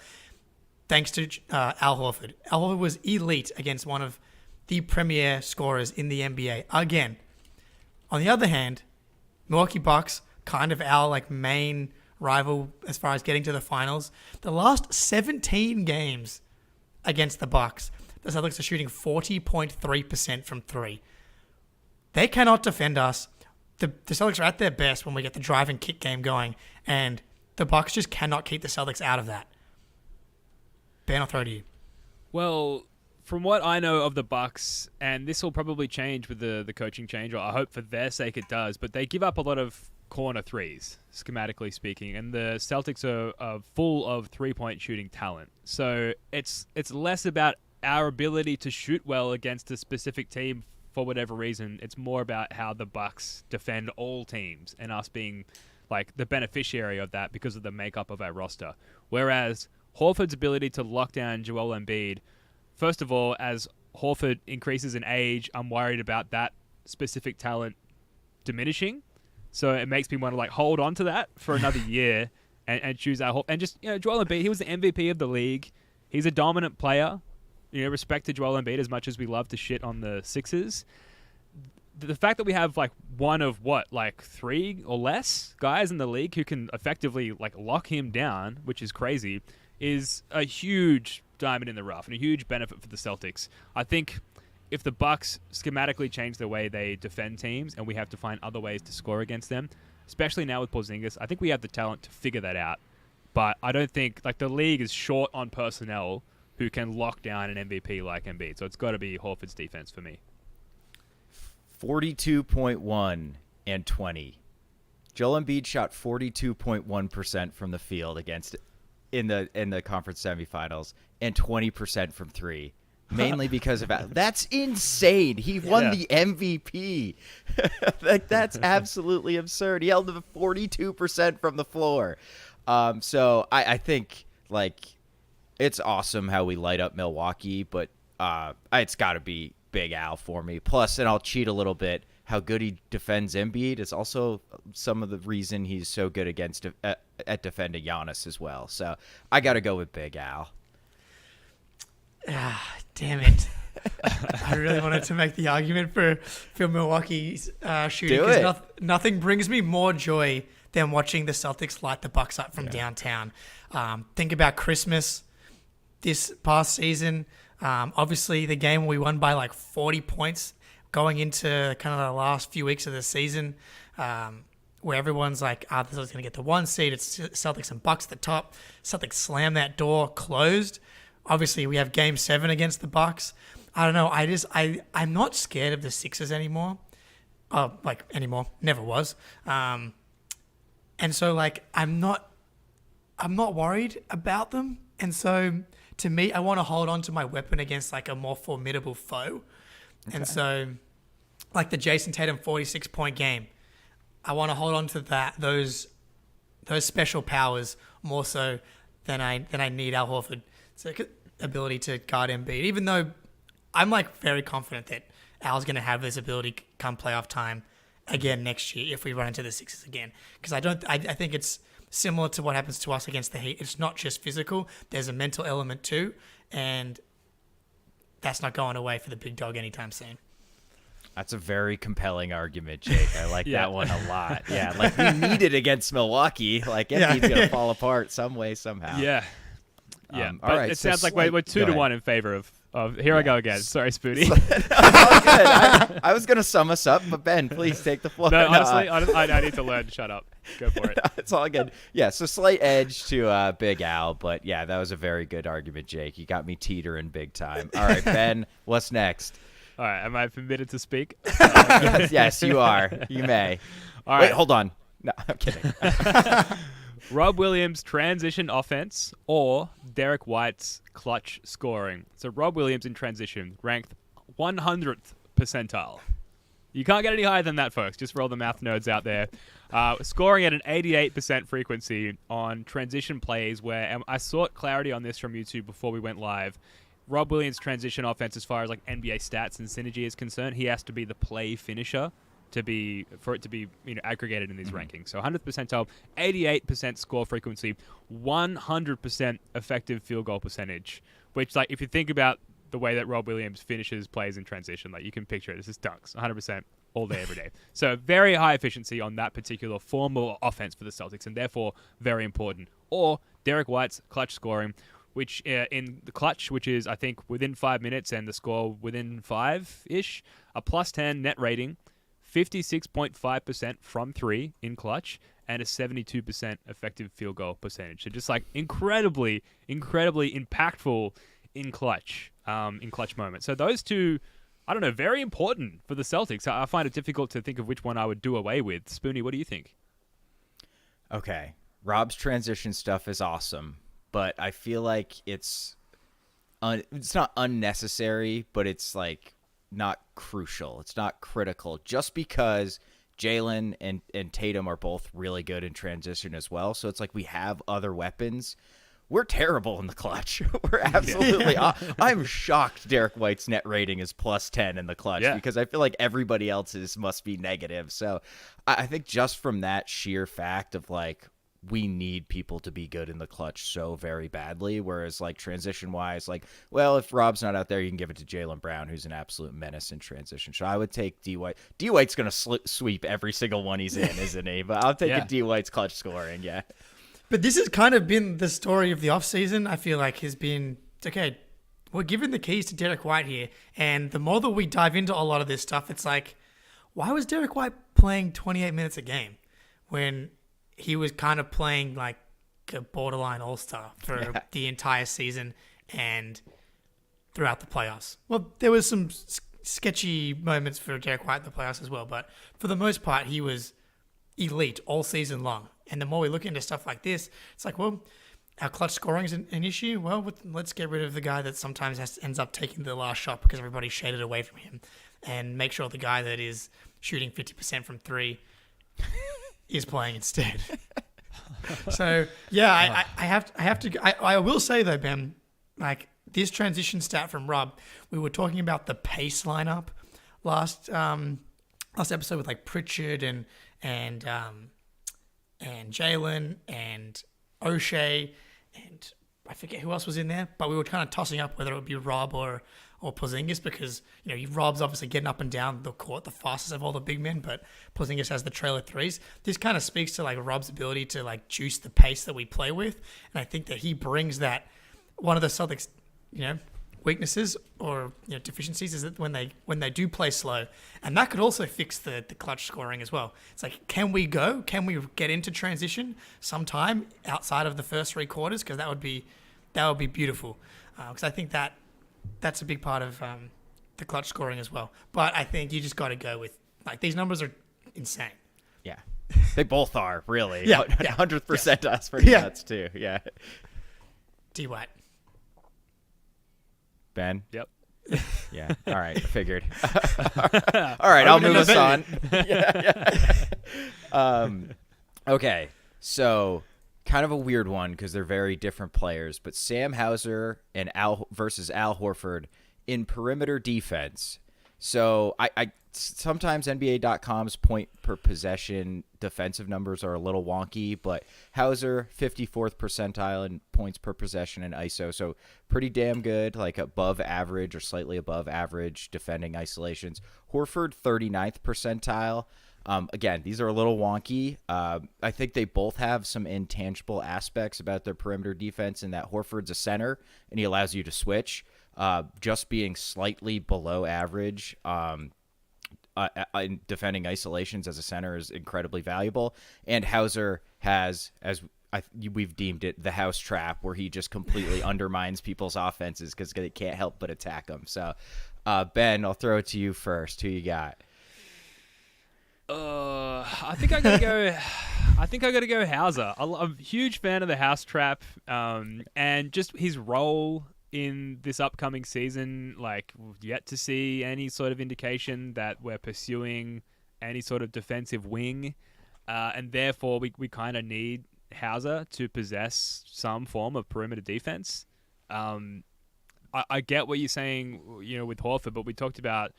thanks to Al Horford. Al Horford was elite against one of the premier scorers in the NBA again. On the other hand, Milwaukee Bucks, kind of our like main rival as far as getting to the finals. The last 17 games against the Bucks, the Celtics are shooting 40.3% from three. They cannot defend us. The Celtics are at their best when we get the drive and kick game going, and the Bucks just cannot keep the Celtics out of that. Ben, I'll throw to you. Well, from what I know of the Bucks, and this will probably change with the coaching change, or I hope for their sake it does, but they give up a lot of corner threes, schematically speaking, and the Celtics are full of three-point shooting talent. So it's less about our ability to shoot well against a specific team for whatever reason. It's more about how the Bucks defend all teams and us being like the beneficiary of that because of the makeup of our roster. Whereas Horford's ability to lock down Joel Embiid, first of all, as Horford increases in age, I'm worried about that specific talent diminishing. So it makes me want to like hold on to that for another year and choose our and just Joel Embiid. He was the MVP of the league. He's a dominant player. Respect to Joel Embiid as much as we love to shit on the Sixers. The fact that we have like one of three or less guys in the league who can effectively like lock him down, which is crazy, is a huge diamond in the rough and a huge benefit for the Celtics. I think if the Bucks schematically change the way they defend teams and we have to find other ways to score against them, especially now with Porzingis, I think we have the talent to figure that out. But I don't think like the league is short on personnel who can lock down an MVP like Embiid. So it's got to be Horford's defense for me. 42.1 and 20. Joel Embiid shot 42.1% from the field in the conference semifinals and 20% from three. Mainly because of that. That's insane. He won the MVP. Like that's absolutely absurd. He held the 42% from the floor. So I think like it's awesome how we light up Milwaukee, but it's got to be Big Al for me. Plus, and I'll cheat a little bit, how good he defends Embiid is also some of the reason he's so good at defending Giannis as well. So I got to go with Big Al. Damn it. I really wanted to make the argument for Milwaukee's shooting because nothing brings me more joy than watching the Celtics light the Bucks up from downtown. Think about Christmas this past season. Obviously, the game we won by like 40 points going into kind of the last few weeks of the season where everyone's like, the Celtics going to get the 1 seed. It's Celtics and Bucks at the top. Celtics slam that door closed. Obviously, we have Game 7 against the Bucks. I don't know. I'm not scared of the Sixers anymore. Anymore. Never was. And so, like, I'm not worried about them. And so, to me, I want to hold on to my weapon against, like, a more formidable foe. Okay. And so, like the Jason Tatum 46-point game, I want to hold on to those special powers more so than I need Al Horford. So ability to guard Embiid, even though I'm like very confident that Al's going to have this ability come playoff time again next year if we run into the Sixers again. Because I think it's similar to what happens to us against the Heat. It's not just physical. There's a mental element too. And that's not going away for the big dog anytime soon. That's a very compelling argument, Jake. I like that one a lot. Yeah, like we need it against Milwaukee. Like Embiid's going to fall apart some way, somehow. Yeah. Yeah. All But right, it so sounds like Slate- we're go 2-1 ahead. in favor of here I go again. Sorry, Spoonie. All good. I was going to sum us up, but Ben, please take the floor. No, honestly, I need to learn. Shut up. Go for it. It's all good. Yeah, so slight edge to Big Al, but yeah, that was a very good argument, Jake. You got me teetering big time. All right, Ben, what's next? All right. Am I permitted to speak? Yes, you are. You may. All Wait, right. hold on. No, I'm kidding. Rob Williams' transition offense or Derek White's clutch scoring. So Rob Williams in transition ranked 100th percentile. You can't get any higher than that, folks. Just for all the math nerds out there. Scoring at an 88% frequency on transition plays where I sought clarity on this from YouTube before we went live. Rob Williams' transition offense, as far as like NBA stats and synergy is concerned, he has to be the play finisher for it to be aggregated in these rankings. So 100th percentile, 88% score frequency, 100% effective field goal percentage. Which, like, if you think about the way that Rob Williams finishes plays in transition, like you can picture it. This is dunks, 100% all day, every day. So very high efficiency on that particular form of offense for the Celtics, and therefore very important. Or Derek White's clutch scoring, which in the clutch, which is I think within 5 minutes and the score within 5-ish, a +10 net rating, 56.5% from 3 in clutch, and a 72% effective field goal percentage. So just like incredibly impactful in clutch moments. So those two, I don't know, very important for the Celtics. I find it difficult to think of which one I would do away with. Spoonie, what do you think? Okay. Rob's transition stuff is awesome, but I feel like it's not unnecessary, but it's like not crucial. It's not critical just because Jalen and Tatum are both really good in transition as well. So it's like we have other weapons. We're terrible in the clutch. We're absolutely. I'm shocked Derek White's net rating is +10 in the clutch because I feel like everybody else's must be negative. So I think just from that sheer fact of like, we need people to be good in the clutch so very badly. Whereas like transition wise, like, well, if Rob's not out there, you can give it to Jaylen Brown, who's an absolute menace in transition. So I would take D White. D White's going to sweep every single one he's in, isn't he? But I'll take a D White's clutch scoring. Yeah. But this has kind of been the story of the offseason, I feel like, has been, okay, we're giving the keys to Derek White here. And the more that we dive into a lot of this stuff, it's like, why was Derek White playing 28 minutes a game when he was kind of playing like a borderline all-star for the entire season and throughout the playoffs? Well, there was some sketchy moments for Derek White in the playoffs as well, but for the most part, he was elite all season long. And the more we look into stuff like this, it's like, well, our clutch scoring is an issue. Well, let's get rid of the guy that sometimes ends up taking the last shot because everybody shaded away from him, and make sure the guy that is shooting 50% from 3 is playing instead. So yeah, I will say though, Ben, like this transition stat from Rob, we were talking about the pace lineup last episode with like Pritchard and Jalen and O'Shea and I forget who else was in there, but we were kind of tossing up whether it would be Rob or Porzingis because, Rob's obviously getting up and down the court the fastest of all the big men, but Porzingis has the trailer threes. This kind of speaks to like Rob's ability to like juice the pace that we play with, and I think that he brings that. One of the Celtics, weaknesses or deficiencies is that when they do play slow, and that could also fix the clutch scoring as well. It's like, can we get into transition sometime outside of the first 3 quarters, because that would be beautiful, because I think that's a big part of the clutch scoring as well. But I think you just got to go with, like, these numbers are insane. Yeah, they both are really. 100% us for nuts too. Yeah. D White. Ben? Yep. Yeah. All right. I figured. All right. I'll move us on. Okay. So kind of a weird one because they're very different players, but Sam Hauser and versus Al Horford in perimeter defense. So I sometimes NBA.com's point per possession defensive numbers are a little wonky, but Hauser 54th percentile in points per possession in ISO, so pretty damn good, like above average or slightly above average defending isolations. Horford 39th percentile. Again, these are a little wonky. I think they both have some intangible aspects about their perimeter defense in that Horford's a center and he allows you to switch. Just being slightly below average in defending isolations as a center is incredibly valuable. And Hauser has, as we've deemed it, the house trap, where he just completely undermines people's offenses because they can't help but attack them. So, Ben, I'll throw it to you first. Who you got? I think I gotta go. I think I gotta go Hauser. I'm a huge fan of the house trap, and just his role in this upcoming season. Like, we've yet to see any sort of indication that we're pursuing any sort of defensive wing, and therefore we kind of need Hauser to possess some form of perimeter defense. I get what you're saying, with Horford, but we talked about,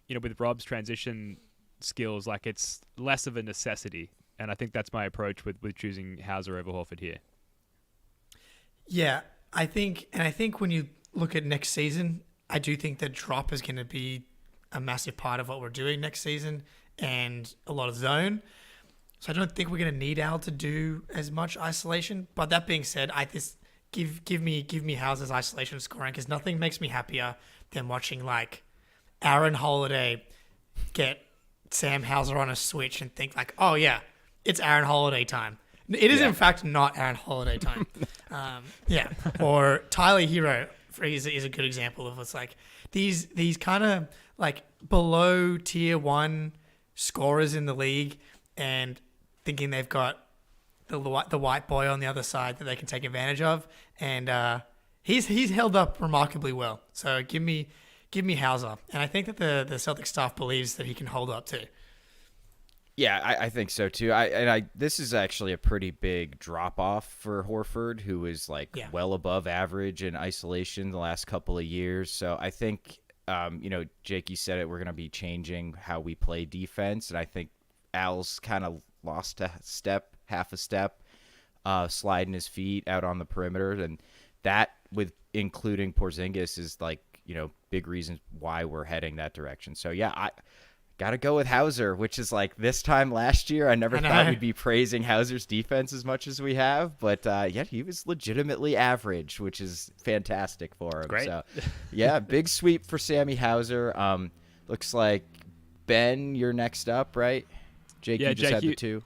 with Rob's transition skills, like it's less of a necessity, and I think that's my approach with choosing Hauser over Horford here. Yeah, I think when you look at next season, I do think the drop is going to be a massive part of what we're doing next season, and a lot of zone. So I don't think we're going to need Al to do as much isolation. But that being said, give me Hauser's isolation scoring, because nothing makes me happier than watching like Aaron Holiday get Sam Hauser on a switch and think like, oh yeah, it's Aaron Holiday time. It is in fact not Aaron Holiday time. Or Tyler Hero is a good example of what's like these kind of like below tier 1 scorers in the league, and thinking they've got the white boy on the other side that they can take advantage of, and he's held up remarkably well. So give me Hauser, and I think that the Celtics staff believes that he can hold up too. Yeah, I think so too. This is actually a pretty big drop off for Horford, who is well above average in isolation the last couple of years. So I think, Jake, you said it, we're going to be changing how we play defense, and I think Al's kind of lost half a step, sliding his feet out on the perimeter, and that, with including Porzingis, is big reasons why we're heading that direction. So yeah, I gotta go with Hauser, which is like this time last year, I never thought we'd be praising Hauser's defense as much as we have, but he was legitimately average, which is fantastic for him. Great. So yeah, big sweep for Sammy Hauser. Looks like Ben, you're next up, right? Jake, you just had the two.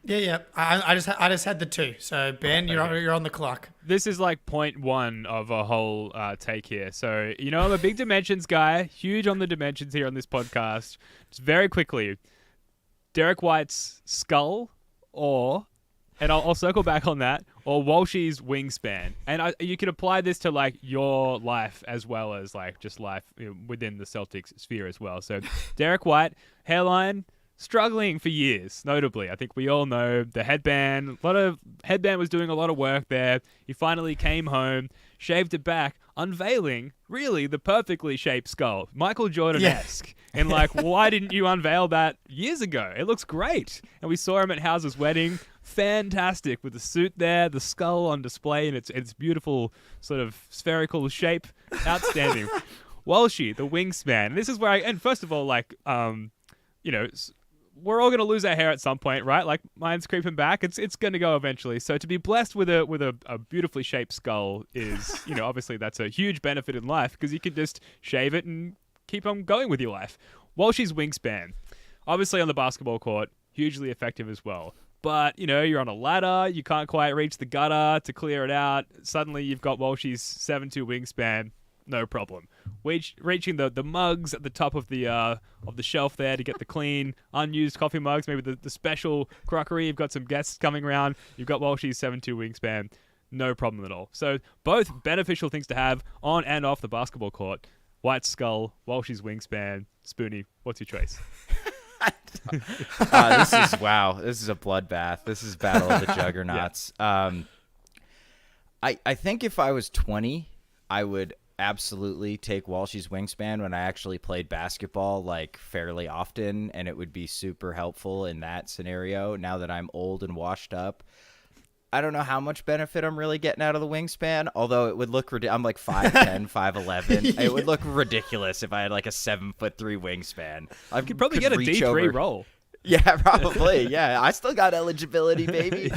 Yeah. I just had the two. So Ben, you're on the clock. This is like point one of a whole take here. So I'm a big dimensions guy, huge on the dimensions here on this podcast. Just very quickly, Derek White's skull, and I'll circle back on that, or Walshy's wingspan, and you can apply this to like your life as well as like just life within the Celtics sphere as well. So Derek White, hairline, struggling for years, notably. I think we all know the headband. Headband was doing a lot of work there. He finally came home, shaved it back, unveiling really the perfectly shaped skull, Michael Jordan-esque. Yeah. And why didn't you unveil that years ago? It looks great. And we saw him at Hauser's wedding. Fantastic, with the suit there, the skull on display, and its beautiful sort of spherical shape. Outstanding. Walshy, the wingspan. This is where first of all, we're all going to lose our hair at some point, right? Like, mine's creeping back. It's going to go eventually. So to be blessed with a beautifully shaped skull is, obviously that's a huge benefit in life, because you can just shave it and keep on going with your life. Walshy's wingspan, obviously on the basketball court, hugely effective as well. But, you're on a ladder, you can't quite reach the gutter to clear it out. Suddenly you've got Walshy's 7'2" wingspan. No problem. Reaching the mugs at the top of the shelf there to get the clean, unused coffee mugs, maybe the special crockery. You've got some guests coming around. You've got Walshy's 7'2" wingspan. No problem at all. So both beneficial things to have on and off the basketball court. White's skull, Walshy's wingspan. Spoonie, what's your choice? This is a bloodbath. This is Battle of the Juggernauts. Yeah. I think if I was 20, I would absolutely take Walshy's wingspan when I actually played basketball like fairly often, and it would be super helpful in that scenario. Now that I'm old and washed up, I don't know how much benefit I'm really getting out of the wingspan, although it would look I'm like 5'10", 5'11". It would look ridiculous if I had like a 7'3" wingspan. I could probably get a reach D3 over. role. Yeah, probably. Yeah, I still got eligibility, baby.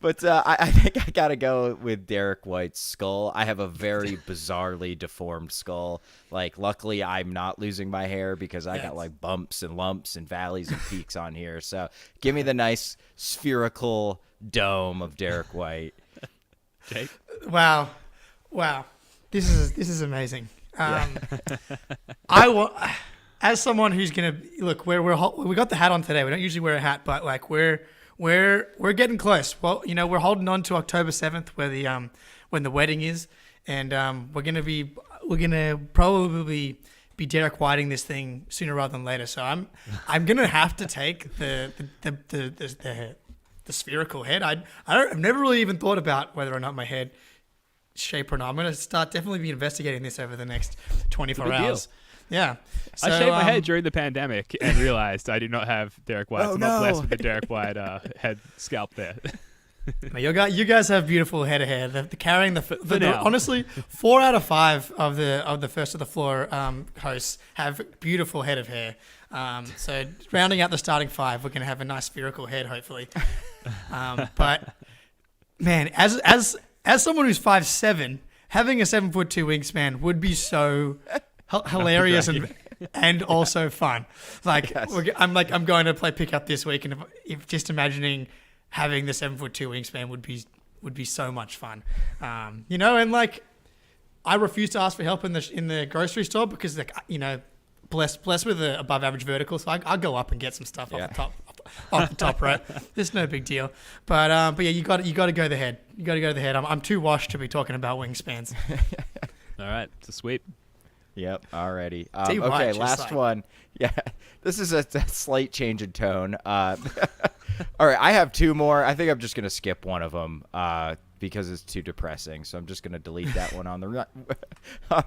But I think I got to go with Derek White's skull. I have a very bizarrely deformed skull. Like, luckily, I'm not losing my hair because I got like bumps and lumps and valleys and peaks on here. So give me the nice spherical dome of Derek White. Jake? Wow. This is amazing. As someone who's gonna look, we got the hat on today. We don't usually wear a hat, but like we're getting close. Well, we're holding on to October 7th, where the when the wedding is, and we're gonna probably be Derek Whiting this thing sooner rather than later. So I'm gonna have to take the spherical head. I've never really even thought about whether or not my head shape or not. I'm gonna definitely be investigating this over the next 24 hours. Yeah. So, I shaved my head during the pandemic and realized I do not have Derek White. I'm not blessed with the Derek White head scalp there. You guys have beautiful head of hair. Honestly, 4 out of 5 of the first of the floor hosts have beautiful head of hair. So rounding out the starting 5, we're gonna have a nice spherical head, hopefully. But man, as someone who's 5'7", having a 7'2" wingspan would be so hilarious and also fun. Like, yes. I'm going to play pickup this week, and if just imagining having the 7'2" wingspan would be so much fun. And like, I refuse to ask for help in the grocery store because, like, blessed with an above average vertical, so I'll go up and get some stuff off the top, right? It's no big deal. But yeah, you got to go the head. You got to go the head. I'm too washed to be talking about wingspans. All right, it's a sweep. Yep, alrighty. Okay, last one. Yeah, this is a slight change in tone. All right, I have 2 more. I think I'm just going to skip one of them because it's too depressing. So I'm just going to delete that one on the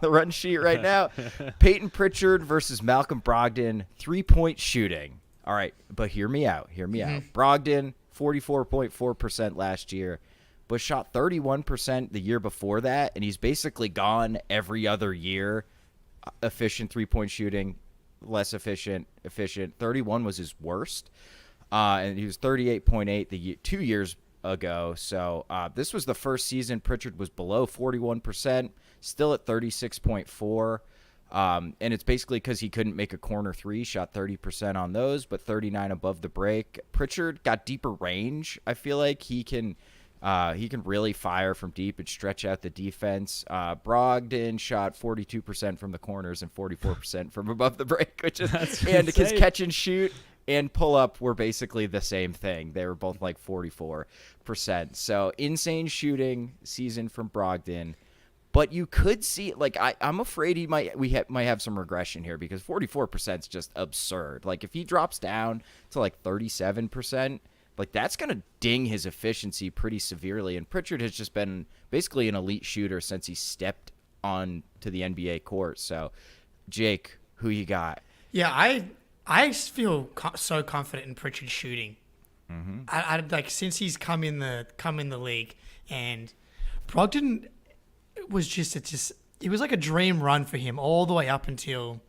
run sheet right now. Peyton Pritchard versus Malcolm Brogdon, 3-point shooting. All right, but hear me out. Brogdon, 44.4% last year, but shot 31% the year before that, and he's basically gone every other year. Efficient 3-point shooting, less efficient. 31 was his worst, and he was 38.8 2 years ago. So this was the first season Pritchard was below 41%, still at 36.4. And it's basically because he couldn't make a corner 3, shot 30% on those, but 39 above the break. Pritchard got deeper range. I feel like he can really fire from deep and stretch out the defense. Brogdon shot 42% from the corners and 44% from above the break, which is and his catch and shoot and pull up were basically the same thing. They were both like 44%. So insane shooting season from Brogdon. But you could see, like, I'm afraid we might have some regression here because 44% is just absurd. Like, if he drops down to like 37%. Like, that's going to ding his efficiency pretty severely. And Pritchard has just been basically an elite shooter since he stepped on to the NBA court. So, Jake, who you got? Yeah, I feel so confident in Pritchard shooting. Mm-hmm. I like since he's come in the league, and Brogdon was just it was like a dream run for him all the way up until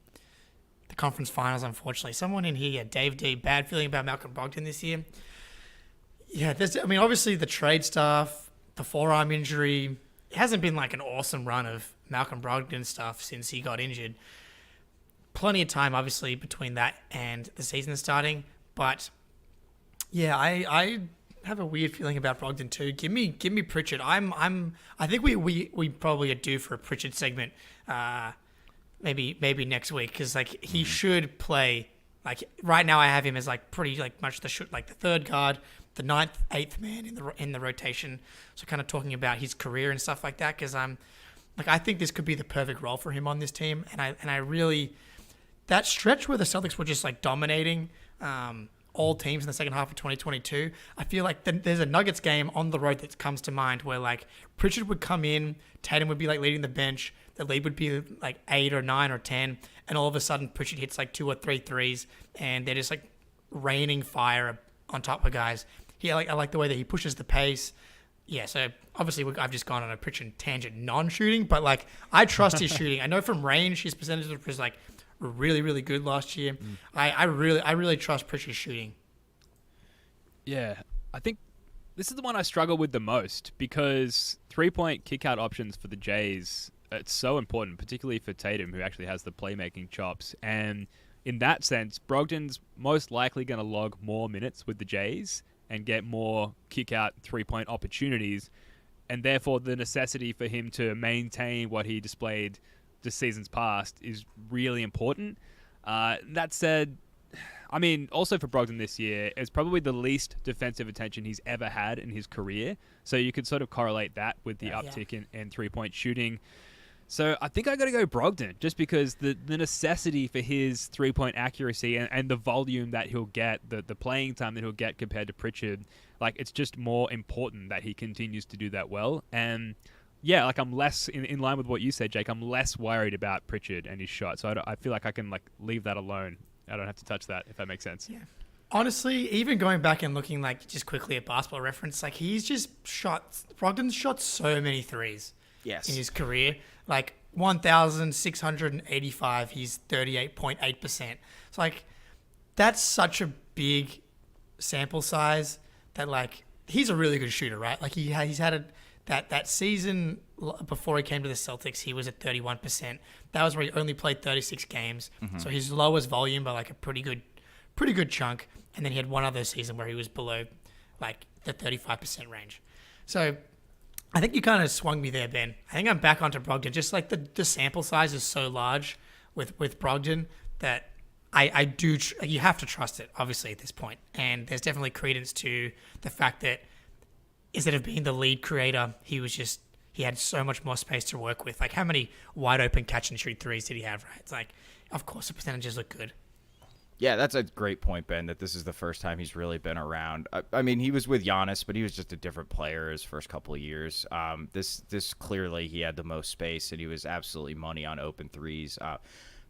the conference finals. Unfortunately, someone in here, Dave D, bad feeling about Malcolm Brogdon this year. Yeah, obviously the trade stuff, the forearm injury, it hasn't been like an awesome run of Malcolm Brogdon stuff since he got injured. Plenty of time, obviously, between that and the season starting. But yeah, I have a weird feeling about Brogdon too. Give me Pritchard. I think we probably are due for a Pritchard segment, maybe next week, because like he should play. Like right now, I have him as like pretty like much the third guard, the 9th, 8th man in the rotation. So kind of talking about his career and stuff like that, because I think this could be the perfect role for him on this team, and I really that stretch where the Celtics were just like dominating all teams in the second half of 2022, I feel like there's a Nuggets game on the road that comes to mind where like Pritchard would come in, Tatum would be like leading the bench, the lead would be like 8 or 9 or 10, and all of a sudden Pritchard hits like 2 or 3 threes, and they're just like raining fire on top of guys. I like the way that he pushes the pace. Yeah, so obviously I've just gone on a Pritchard tangent non-shooting, but like I trust his shooting. I know from range his percentage was like really, really good last year. I really trust Pritchard's shooting. Yeah, I think this is the one I struggle with the most because 3-point kick-out options for the Jays, it's so important, particularly for Tatum, who actually has the playmaking chops. And in that sense, Brogdon's most likely going to log more minutes with the Jays and get more kick-out 3-point opportunities, and therefore the necessity for him to maintain what he displayed the seasons past is really important. That said, I mean, also for Brogdon this year, it's probably the least defensive attention he's ever had in his career, so you could sort of correlate that with the uptick in 3-point shooting. So I think I got to go Brogdon just because the necessity for his 3-point accuracy and the volume that he'll get, the playing time that he'll get compared to Pritchard, like it's just more important that he continues to do that well. And yeah, like I'm less in line with what you said, Jake. I'm less worried about Pritchard and his shot, so I feel like I can like leave that alone. I don't have to touch that, if that makes sense. Yeah. Honestly, even going back and looking like just quickly at Basketball Reference, like Brogdon's shot so many threes. Yes. In his career, like 1,685, he's 38.8%. So like, that's such a big sample size that like he's a really good shooter, right? Like he's had that season before he came to the Celtics, he was at 31%. That was where he only played 36 games, so his lowest volume by like a pretty good chunk. And then he had one other season where he was below like the 35% range. So I think you kind of swung me there, Ben. I think I'm back onto Brogdon. Just like the sample size is so large with Brogdon that you have to trust it, obviously, at this point. And there's definitely credence to the fact that instead of being the lead creator, he had so much more space to work with. Like, how many wide open catch and shoot threes did he have, right? It's like, of course, the percentages look good. Yeah, that's a great point, Ben, that this is the first time he's really been around. I mean, he was with Giannis, but he was just a different player his first couple of years. This clearly he had the most space, and he was absolutely money on open threes.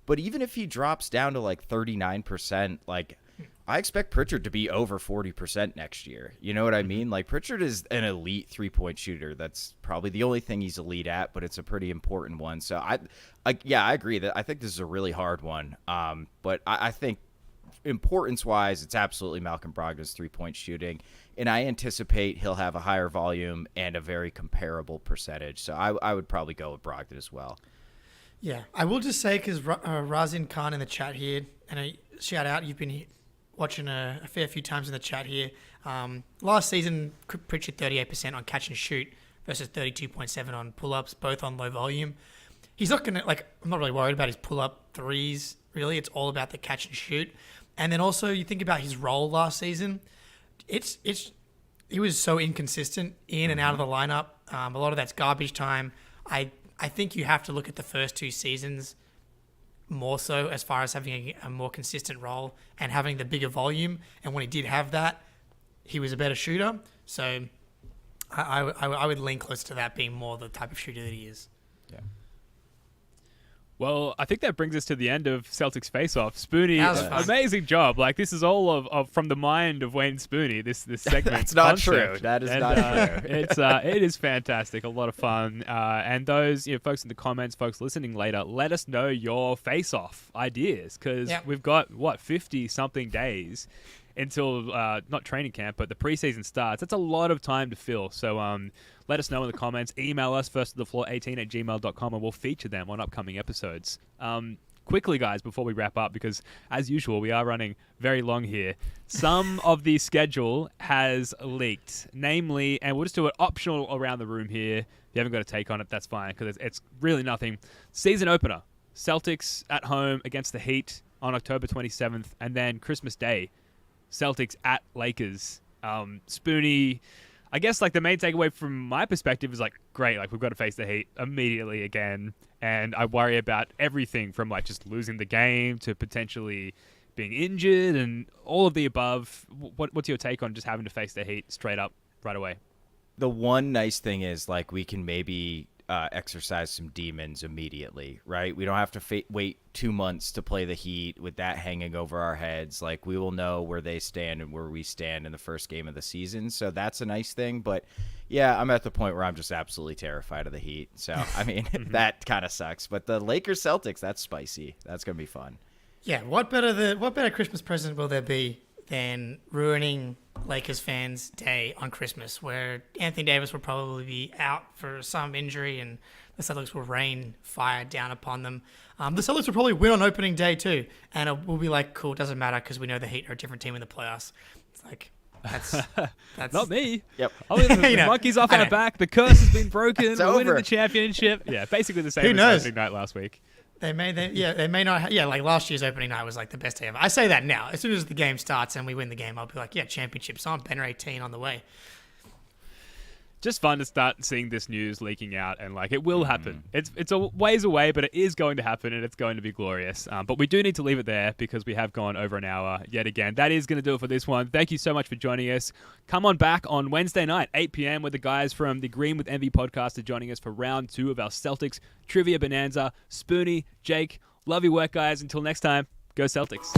But even if he drops down to like 39%, like I expect Pritchard to be over 40% next year. You know what I mean? Like Pritchard is an elite 3-point shooter. That's probably the only thing he's elite at, but it's a pretty important one. So I agree that I think this is a really hard one. But I think importance-wise, it's absolutely Malcolm Brogdon's 3-point shooting, and I anticipate he'll have a higher volume and a very comparable percentage. So I would probably go with Brogdon as well. Yeah, I will just say, because Razin Khan in the chat here, and a shout out, you've been watching a fair few times in the chat here. Last season, Pritchard 38% on catch and shoot versus 32.7 on pull-ups, both on low volume. He's not going to, like, I'm not really worried about his pull-up threes, really. It's all about the catch and shoot. And then also, you think about his role last season. He was so inconsistent in and out of the lineup. A lot of that's garbage time. I think you have to look at the first 2 seasons more so as far as having a more consistent role and having the bigger volume. And when he did have that, he was a better shooter. So I would lean close to that being more the type of shooter that he is. Yeah. Well, I think that brings us to the end of Celtics Face-Off. Spoonie, amazing job. Like, this is all of from the mind of Wayne Spoonie, this segment. That's not true. That is not true. It is fantastic. A lot of fun. And those folks in the comments, folks listening later, let us know your Face-Off ideas, because we've got, 50-something days until, not training camp, but the preseason starts. That's a lot of time to fill. So let us know in the comments. Email us, firstofthefloor18@gmail.com, and we'll feature them on upcoming episodes. Quickly, guys, before we wrap up, because as usual, we are running very long here. Some of the schedule has leaked, namely, and we'll just do it optional around the room here. If you haven't got a take on it, that's fine, because it's really nothing. Season opener, Celtics at home against the Heat on October 27th, and then Christmas Day, Celtics at Lakers. Spoonie, I guess like the main takeaway from my perspective is like, great, like we've got to face the Heat immediately again. And I worry about everything from like just losing the game to potentially being injured and all of the above. What's your take on just having to face the Heat straight up right away? The one nice thing is, like, we can maybe exercise some demons immediately, right? We don't have to wait 2 months to play the Heat with that hanging over our heads. Like, we will know where they stand and where we stand in the first game of the season. So that's a nice thing. But yeah, I'm at the point where I'm just absolutely terrified of the Heat. So, I mean, that kind of sucks. But the Lakers Celtics, that's spicy. That's going to be fun. Yeah, what better Christmas present will there be than ruining Lakers fans' day on Christmas, where Anthony Davis will probably be out for some injury and the Celtics will rain fire down upon them. The Celtics will probably win on opening day too, and it will be like, cool, it doesn't matter because we know the Heat are a different team in the playoffs. It's like, that's Not me. Yep. I mean, the monkey's off our back. The curse has been broken. We're winning over. the championship. Yeah, basically the same Who as knows? opening night last week. They may not. Like last year's opening night was like the best day ever. I say that now. As soon as the game starts and we win the game, I'll be like, yeah, championship's on. Banner 18 on the way. Just fun to start seeing this news leaking out, and like it will happen. It's a ways away, but it is going to happen, and it's going to be glorious. But we do need to leave it there because we have gone over an hour yet again. That is going to do it for this one. Thank you so much for joining us. Come on back on Wednesday night, 8 p.m. with the guys from the Green with Envy podcast are joining us for round 2 of our Celtics Trivia Bonanza. Spoonie, Jake, love your work, guys. Until next time, go Celtics.